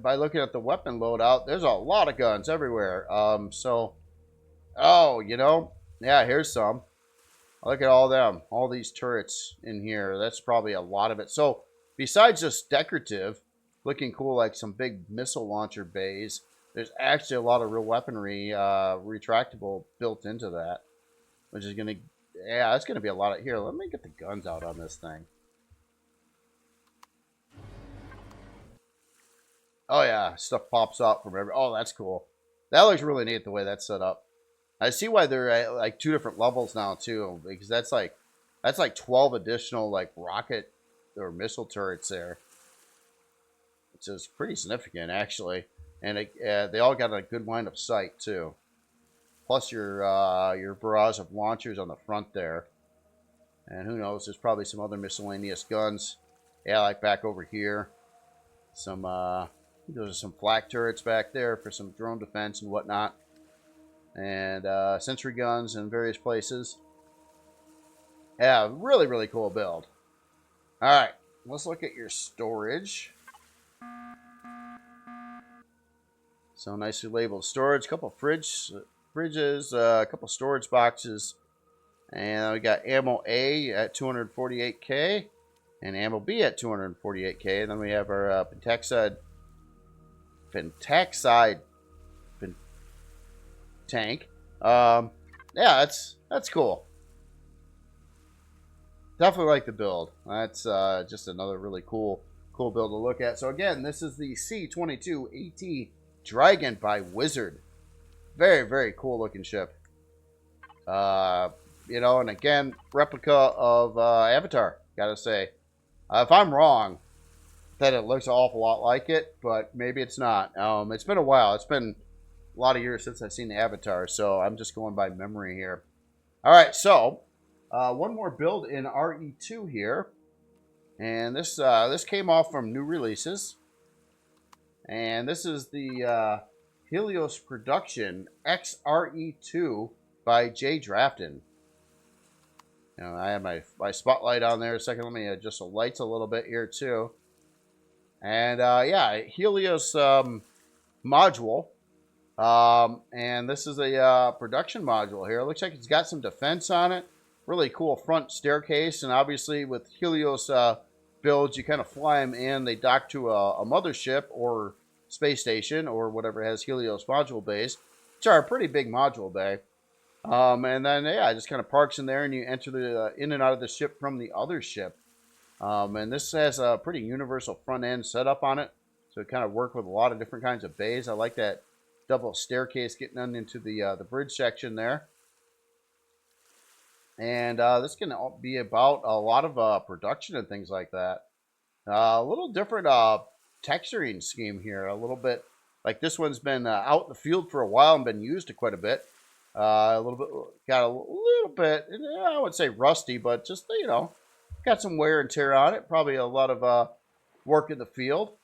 by looking at the weapon loadout, there's a lot of guns everywhere. Oh, you know, yeah, here's some. Look at all these turrets in here. That's probably a lot of it. So, besides just decorative, looking cool like some big missile launcher bays, there's actually a lot of real weaponry, retractable built into that, which is going to, yeah, that's going to be a lot of, here, let me get the guns out on this thing. Oh, yeah, stuff pops up from oh, that's cool. That looks really neat the way that's set up. I see why they're at like 2 different levels now too, because that's like 12 additional like rocket or missile turrets there, which is pretty significant actually. And they all got a good line of sight too. Plus your barrage of launchers on the front there, and who knows? There's probably some other miscellaneous guns. Yeah, like back over here, some those are some flak turrets back there for some drone defense and whatnot. And sentry guns in various places. Yeah, really, really cool build. Alright, let's look at your storage. So nicely labeled storage, a couple fridges, a couple storage boxes. And we got ammo A at 248k and ammo B at 248k. And then we have our pentaxide tank. Yeah, that's cool. Definitely like the build. That's just another really cool build to look at. So again, this is the C-22 AT Dragon by Wizard. Very, very cool looking ship. You know, and again, replica of Avatar, gotta say. If I'm wrong, that it looks an awful lot like it, but maybe it's not. It's been a while. It's been a lot of years since I've seen the Avatar, so I'm just going by memory here. All right, so one more build in RE2 here, and this came off from new releases, and this is the Helios production XRE2 by Jay Drafton. Now, I have my spotlight on there a second. Let me adjust the lights a little bit here too. And yeah, Helios module. And this is a production module here. It looks like it's got some defense on it. Really cool front staircase. And obviously with Helios builds, you kind of fly them in. They dock to a mothership or space station or whatever has Helios module bays, which are a pretty big module bay. And then, yeah, it just kind of parks in there and you enter the in and out of the ship from the other ship. And this has a pretty universal front end setup on it. So it kind of works with a lot of different kinds of bays. I like that double staircase getting into the bridge section there. And this can be about a lot of production and things like that. A little different texturing scheme here. A little bit like this one's been out in the field for a while and been used quite a bit. A little bit, got a little bit, I would say rusty, but just, you know, got some wear and tear on it. Probably a lot of work in the field.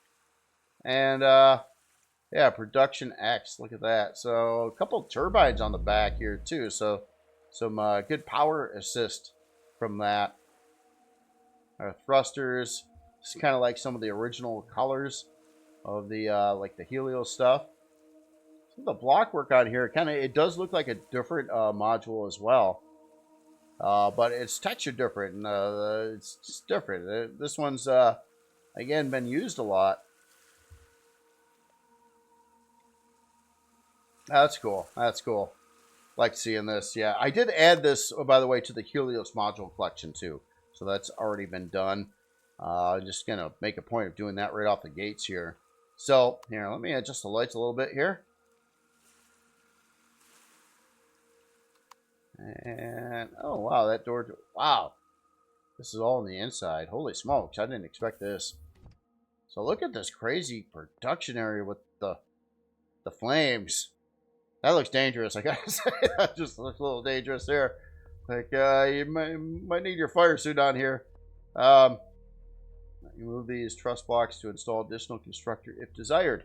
And yeah, production X. Look at that. So a couple of turbines on the back here too. So some good power assist from that. Our thrusters. It's kind of like some of the original colors of the like the Helios stuff. The block work on here it does look like a different module as well, but it's textured different and it's just different. This one's again been used a lot. That's cool. That's cool. Like seeing this. Yeah, I did add this, oh, by the way, to the Helios module collection too. So that's already been done. I'm just gonna make a point of doing that right off the gates here. So here, let me adjust the lights a little bit here. And oh wow, that door. Wow, this is all on the inside. Holy smokes, I didn't expect this. So look at this crazy production area with the flames. That looks dangerous, I gotta say. That just looks a little dangerous there. Like, you might need your fire suit on here. You move these truss blocks to install additional constructor if desired.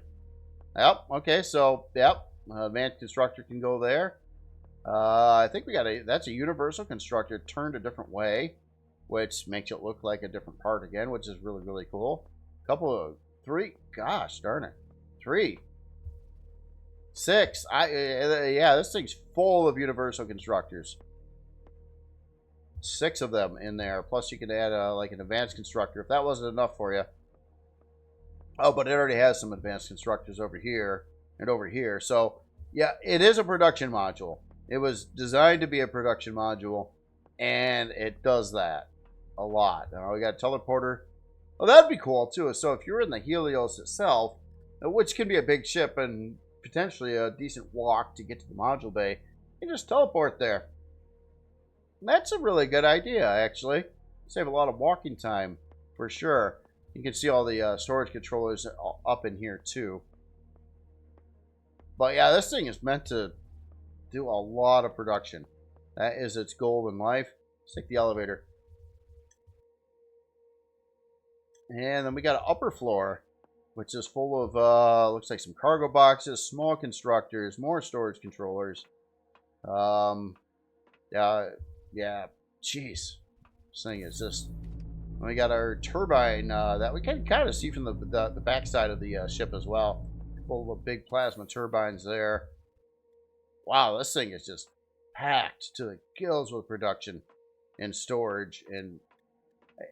Yep, okay, so, yep, advanced constructor can go there. I think we got that's a universal constructor turned a different way, which makes it look like a different part again, which is really, really cool. Couple of, 3, gosh darn it, 3. 6. Yeah, this thing's full of universal constructors. 6 of them in there. Plus, you can add like an advanced constructor if that wasn't enough for you. Oh, but it already has some advanced constructors over here and over here. So, yeah, it is a production module. It was designed to be a production module, and it does that a lot. Now, we got a teleporter. Oh, that'd be cool, too. So, if you're in the Helios itself, which can be a big ship and potentially a decent walk to get to the module bay, you can just teleport there. That's a really good idea, actually. Save a lot of walking time, for sure. You can see all the storage controllers up in here, too. But yeah, this thing is meant to do a lot of production. That is its goal in life. Let's take the elevator. And then we got an upper floor, which is full of, looks like some cargo boxes, small constructors, more storage controllers. Yeah, jeez. This thing is just... We got our turbine that we can kind of see from the backside of the ship as well. Full of big plasma turbines there. Wow, this thing is just packed to the gills with production and storage. And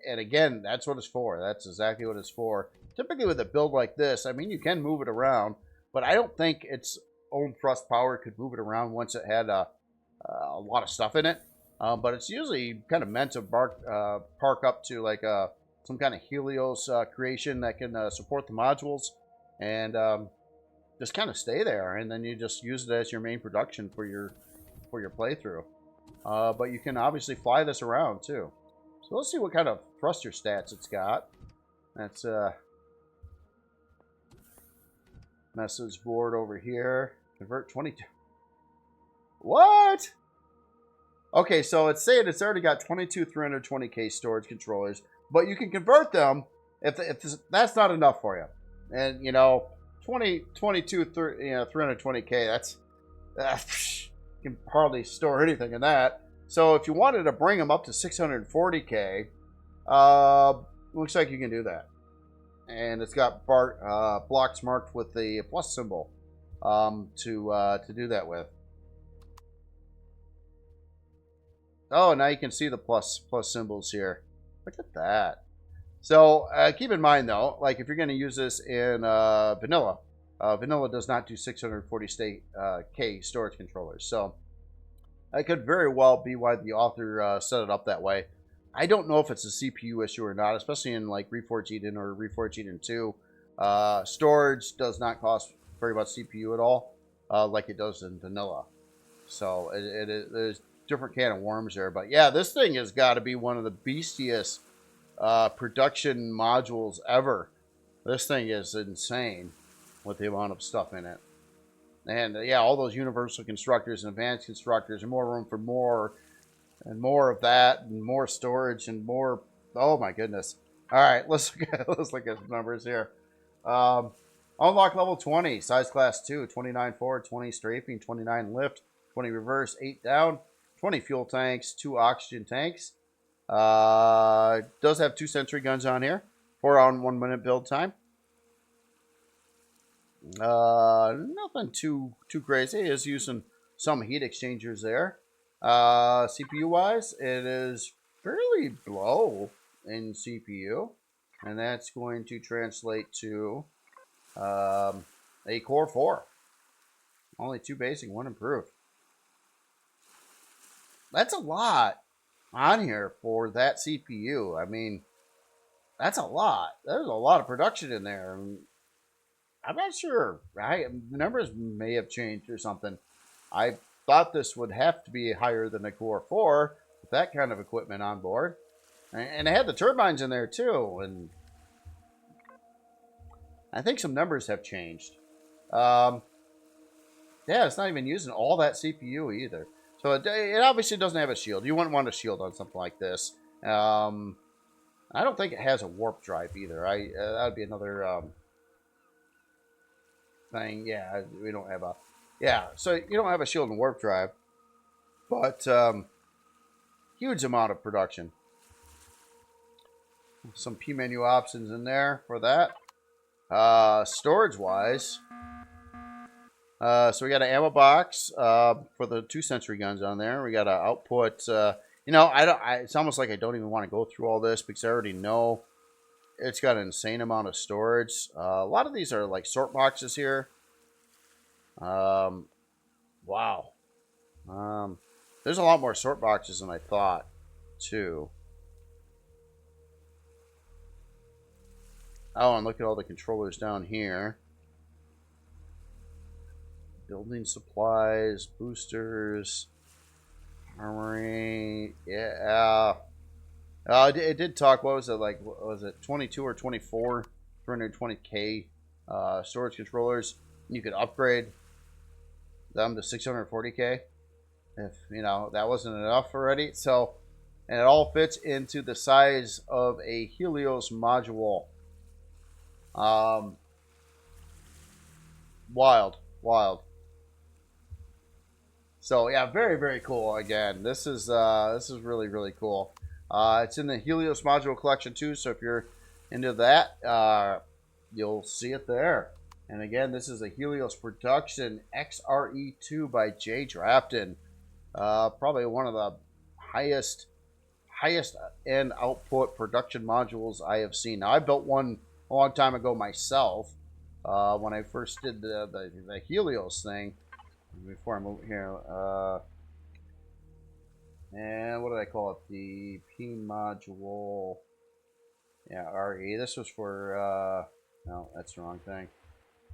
again, that's what it's for. That's exactly what it's for. Typically with a build like this, I mean, you can move it around, but I don't think its own thrust power could move it around once it had a lot of stuff in it. But it's usually kind of meant to park up to like some kind of Helios creation that can support the modules and just kind of stay there. And then you just use it as your main production for your playthrough. But you can obviously fly this around too. So let's see what kind of thruster stats it's got. That's message board over here. Convert 22. What? Okay, so it's saying it's already got 22 320K storage controllers, but you can convert them if that's not enough for you. And, you know, 320K, that's you can hardly store anything in that. So if you wanted to bring them up to 640K, looks like you can do that. And it's got blocks marked with the plus symbol to do that with. Oh, now you can see the plus symbols here. Look at that. So keep in mind, though, like if you're going to use this in vanilla, vanilla does not do 640K storage controllers. So that could very well be why the author set it up that way. I don't know if it's a CPU issue or not, especially in like Reforged Eden or Reforged Eden 2. Storage does not cost very much CPU at all, like it does in vanilla. So there's different can of worms there. But yeah, this thing has got to be one of the beastiest production modules ever. This thing is insane with the amount of stuff in it. And yeah, all those universal constructors and advanced constructors and more room for more and more of that and more storage and more. Oh my goodness. All right, let's look at the numbers here. Unlock level 20, size class 2, 29 forward, 20 strafing, 29 lift, 20 reverse, 8 down, 20 fuel tanks, 2 oxygen tanks. Does have 2 sentry guns on here. 4 hour and 1 minute build time. Nothing too crazy. It is using some heat exchangers there. CPU wise, it is fairly low in CPU, and that's going to translate to a Core 4. Only 2 basic, 1 improved. That's a lot on here for that CPU. I mean, that's a lot. There's a lot of production in there. I'm not sure. The numbers may have changed or something. I thought this would have to be higher than a Core 4 with that kind of equipment on board. And it had the turbines in there too. And I think some numbers have changed. Yeah, it's not even using all that CPU either. So it obviously doesn't have a shield. You wouldn't want a shield on something like this. I don't think it has a warp drive either. That would be another thing. Yeah, we don't have a... Yeah, so you don't have a shield and warp drive. But huge amount of production. Some P menu options in there for that. Storage-wise... so we got an ammo box for the 2 sentry guns on there. We got an output. You know, it's almost like I don't even want to go through all this because I already know it's got an insane amount of storage. A lot of these are like sort boxes here. Wow. There's a lot more sort boxes than I thought, too. Oh, and look at all the controllers down here. Building supplies, boosters, armory. Yeah. It did talk. What was it like? What was it 22 or 24? 320K storage controllers. You could upgrade them to 640K if you know that wasn't enough already. So, and it all fits into the size of a Helios module. Wild. So yeah, very, very cool. Again, this is really, really cool. It's in the Helios module collection too. So if you're into that, you'll see it there. And again, this is a Helios production XRE2 by Jay Drafton. Probably one of the highest end output production modules I have seen. Now I built one a long time ago myself when I first did the Helios thing. Before I move here, and what did I call it? The P module. Yeah, RE. This was for no, that's the wrong thing.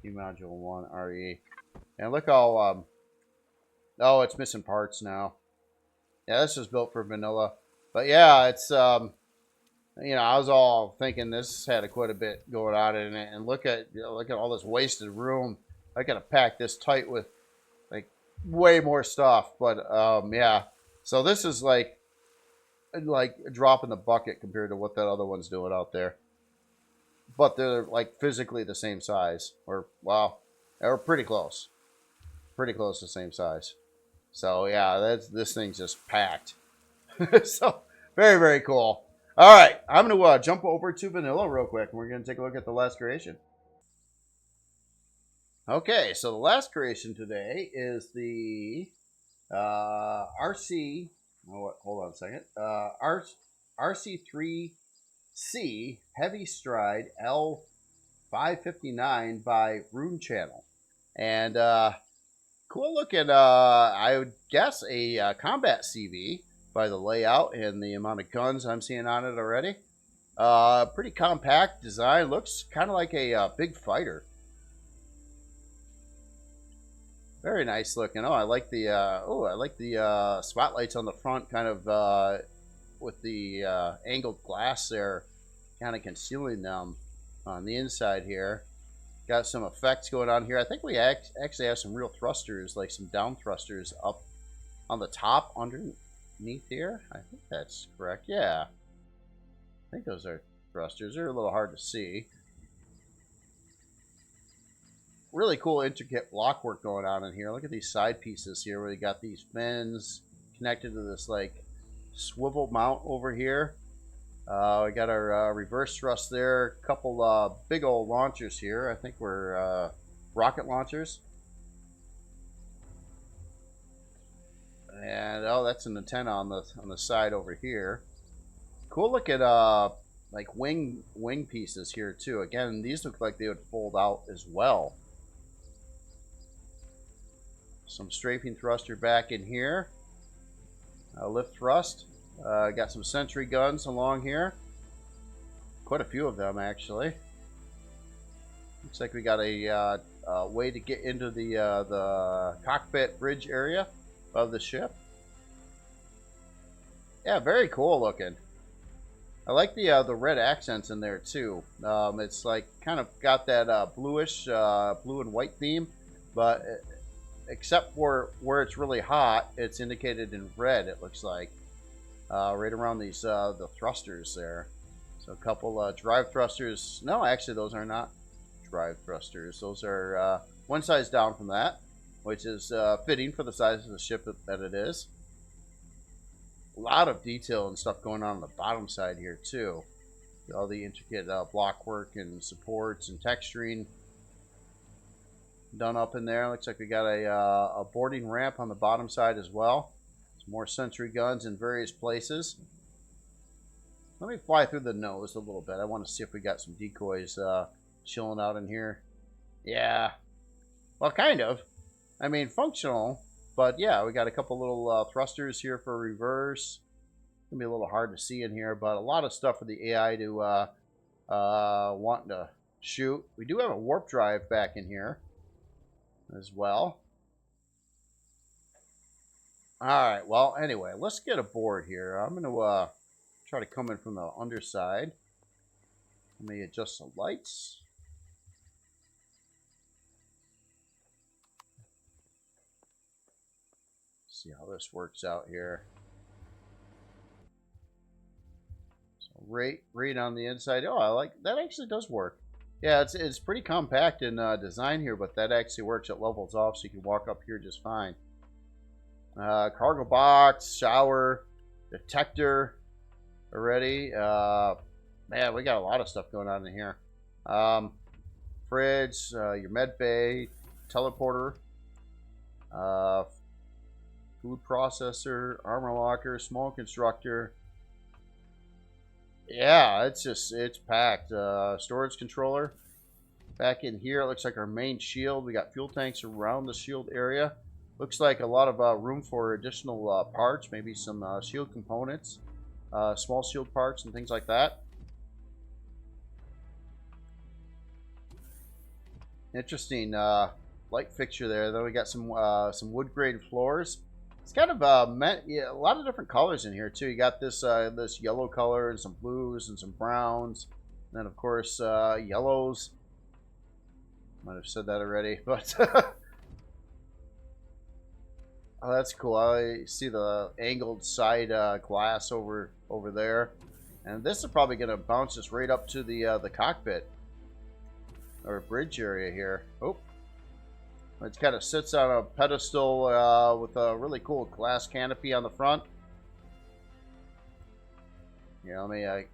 P module 1 RE. And look how oh, it's missing parts now. Yeah, this was built for vanilla. But yeah, it's you know, I was all thinking this had quite a bit going on in it, and look at all this wasted room. I gotta pack this tight with like way more stuff. But yeah, so this is like a drop in the bucket compared to what that other one's doing out there. But they're like physically the same size, or wow, they're pretty close to the same size. So yeah, this thing's just packed. So very, very cool. All right, I'm gonna jump over to vanilla real quick, and we're gonna take a look at the last creation. Okay, so the last creation today is the RC. Oh, hold on a second. RC3C Heavy Stride L559 by Rune Channel, and cool looking. I would guess a combat CV by the layout and the amount of guns I'm seeing on it already. Pretty compact design. Looks kind of like a big fighter. Very nice looking. Oh, I like the spotlights on the front, kind of with the angled glass there, kind of concealing them on the inside here. Got some effects going on here. I think we actually have some real thrusters, like some down thrusters up on the top underneath here. I think that's correct. Yeah, I think those are thrusters. They're a little hard to see. Really cool intricate block work going on in here. Look at these side pieces here where you got these fins connected to this like swivel mount over here. We got our reverse thrust there. A couple big old launchers here. I think we're rocket launchers. And oh, that's an antenna on the side over here. Cool looking like wing pieces here too. Again, these look like they would fold out as well. Some strafing thruster back in here. Lift thrust. Got some sentry guns along here. Quite a few of them, actually. Looks like we got a way to get into the cockpit bridge area of the ship. Yeah, very cool looking. I like the red accents in there too. It's like kind of got that bluish, blue and white theme, but except for where it's really hot, it's indicated in red. It looks like right around these the thrusters there. So a couple drive thrusters. No, actually, those are not drive thrusters. Those are one size down from that, which is fitting for the size of the ship that it is. A lot of detail and stuff going on the bottom side here too. All the intricate block work and supports and texturing done up in there. Looks like we got a boarding ramp on the bottom side as well. Some more sentry guns in various places. Let me fly through the nose a little bit. I want to see if we got some decoys chilling out in here. Yeah. Well, kind of. I mean, functional. But yeah, we got a couple little thrusters here for reverse. It's going to be a little hard to see in here, but a lot of stuff for the AI to wanting to shoot. We do have a warp drive back in here as well. Alright, well, anyway, let's get aboard here. I'm going to try to come in from the underside. Let me adjust the lights. See how this works out here. So right on the inside. Oh, I like that. Actually does work. Yeah, it's pretty compact in design here, but that actually works. It levels off, so you can walk up here just fine. Cargo box, shower, detector already. Man, we got a lot of stuff going on in here. Fridge, your med bay, teleporter, food processor, armor locker, small constructor. Yeah, it's packed. Storage controller. Back in here, it looks like our main shield. We got fuel tanks around the shield area. Looks like a lot of room for additional parts, maybe some shield components, small shield parts and things like that. Interesting light fixture there. Then we got some wood grain floors. It's kind of yeah, a lot of different colors in here too. You got this this yellow color and some blues and some browns, and then of course yellows. Might have said that already, but oh, that's cool. I see the angled side glass over there, and this is probably going to bounce us right up to the cockpit or bridge area here. Oh. It kind of sits on a pedestal with a really cool glass canopy on the front. Here, let me here,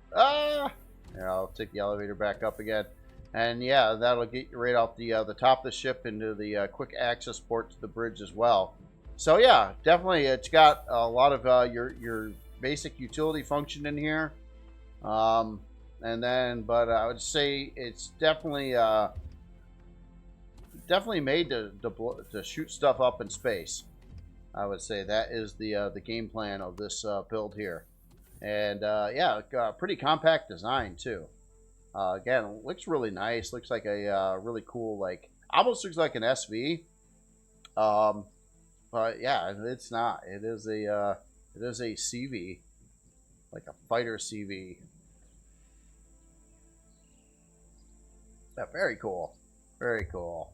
I'll take the elevator back up again, and yeah, that'll get you right off the top of the ship into the quick access port to the bridge as well. So yeah, definitely, it's got a lot of your basic utility function in here, and then, but I would say it's definitely made to shoot stuff up in space. I would say that is the game plan of this build here, and yeah, pretty compact design too. Again, it looks really nice. Looks like a really cool, like almost looks like an SV. But yeah, it's not. It is a CV, like a fighter CV. Yeah, very cool. Very cool.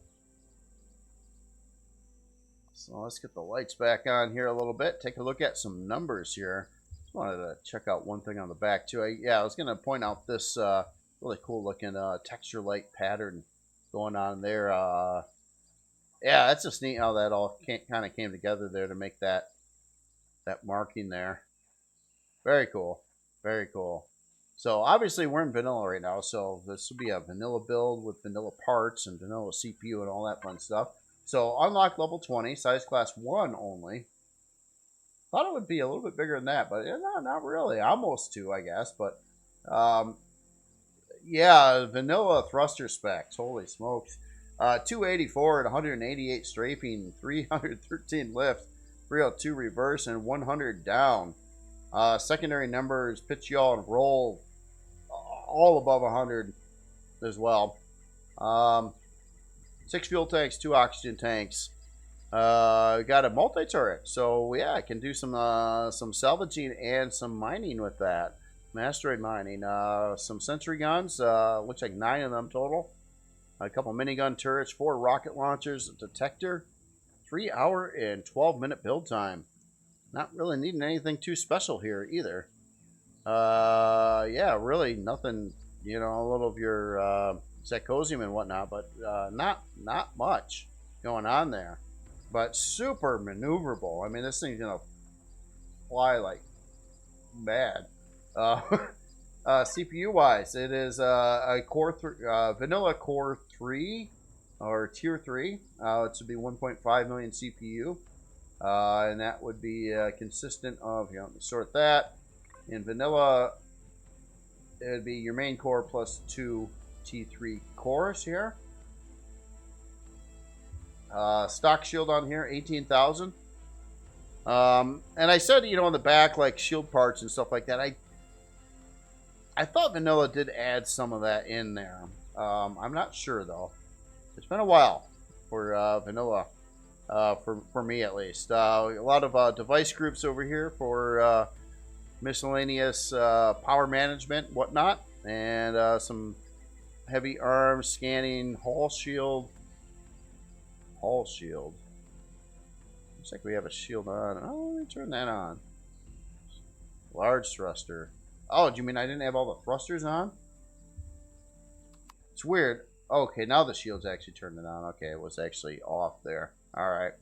So let's get the lights back on here a little bit. Take a look at some numbers here. Just wanted to check out one thing on the back too. I was going to point out this really cool looking texture light pattern going on there. Yeah, that's just neat how that all kind of came together there to make that marking there. Very cool. Very cool. So obviously we're in vanilla right now, so this will be a vanilla build with vanilla parts and vanilla CPU and all that fun stuff. So unlock level 20, size class 1 only. Thought it would be a little bit bigger than that, but no, not really. Almost 2, I guess. But yeah, vanilla thruster specs. Holy smokes. 284 at 188 strafing, 313 lift, 302 reverse, and 100 down. Secondary numbers, pitch, yaw, and roll, all above 100 as well. 6 fuel tanks, 2 oxygen tanks. Got a multi-turret, so yeah, I can do some salvaging and some mining with that. Some asteroid mining. Some sentry guns, looks like 9 of them total. A couple minigun turrets, 4 rocket launchers, a detector, 3 hour and 12-minute build time. Not really needing anything too special here either. Yeah, really nothing, you know, a little of your Zacosium and whatnot, but not much going on there. But super maneuverable. I mean, this thing's gonna fly like mad. CPU wise, it is a vanilla core 3 or tier 3. It would be 1.5 million CPU, and that would be consistent of, you know, sort that in vanilla. It would be your main core plus 2 T3 cores here. Stock shield on here, 18,000. And I said, you know, on the back, like shield parts and stuff like that. I thought vanilla did add some of that in there. I'm not sure though. It's been a while for vanilla, for me at least. A lot of device groups over here for miscellaneous power management, whatnot, and some heavy arms, scanning, hull shield. Hull shield. Looks like we have a shield on. Oh, let me turn that on. Large thruster. Oh, do you mean I didn't have all the thrusters on? It's weird. Okay, now the shield's actually turned it on. Okay, it was actually off there. Alright.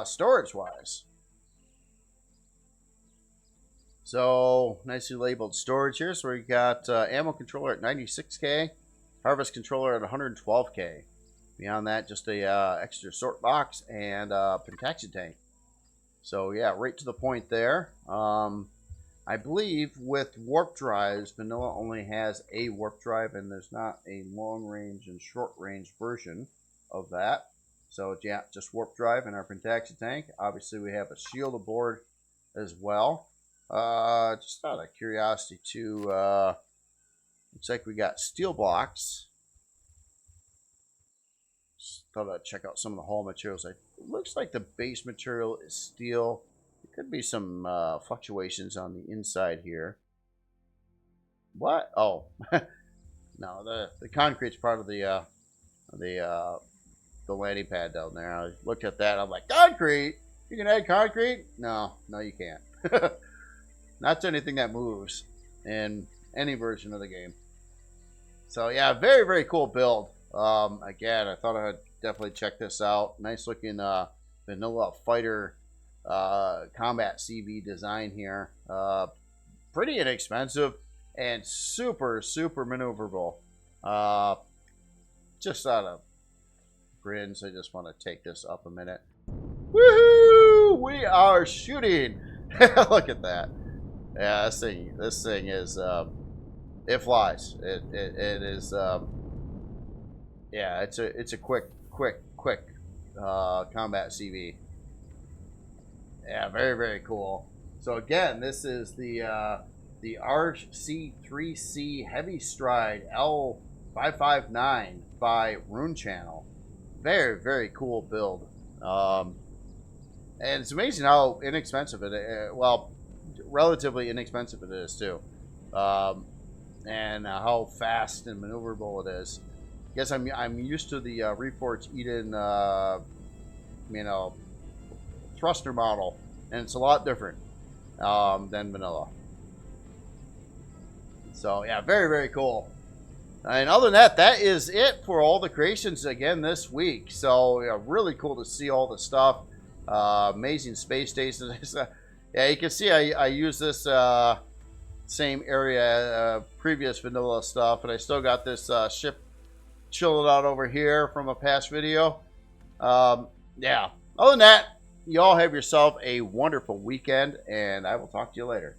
Storage-wise. So, nicely labeled storage here. So we got ammo controller at 96K. Harvest controller at 112K. Beyond that, just a extra sort box and pentaxi tank. So yeah, right to the point there. I believe with warp drives, vanilla only has a warp drive, and there's not a long range and short range version of that. So yeah, just warp drive and our pentaxi tank. Obviously, we have a shield aboard as well. Just out of curiosity too, looks like we got steel blocks. Thought I'd check out some of the hull materials. It looks like the base material is steel. There could be some fluctuations on the inside here. What? Oh, no, the concrete's part of the landing pad down there. I looked at that. I'm like, concrete? You can add concrete? No, you can't. Not to anything that moves in any version of the game. So yeah, very, very cool build. Again, I thought I'd definitely check this out. Nice looking vanilla fighter combat CV design here. Pretty inexpensive and super, super maneuverable. Just out of grins, I just want to take this up a minute. Woohoo! We are shooting. Look at that. Yeah, this thing is it flies. It is yeah, it's a quick combat CV. Yeah, very, very cool. So again, this is the RC3C Heavy Stride L559 by Rune Channel. Very, very cool build. And it's amazing how inexpensive it is. Well, relatively inexpensive it is too. And how fast and maneuverable it is. I guess I'm used to the Reforged Eden, you know, thruster model, and it's a lot different than vanilla. So yeah, very, very cool. And other than that, that is it for all the creations again this week. So yeah, really cool to see all the stuff. Amazing space stations. Yeah, you can see I use this same area previous vanilla stuff, and I still got this ship chilling out over here from a past video. Yeah, other than that, you all have yourself a wonderful weekend, and I will talk to you later.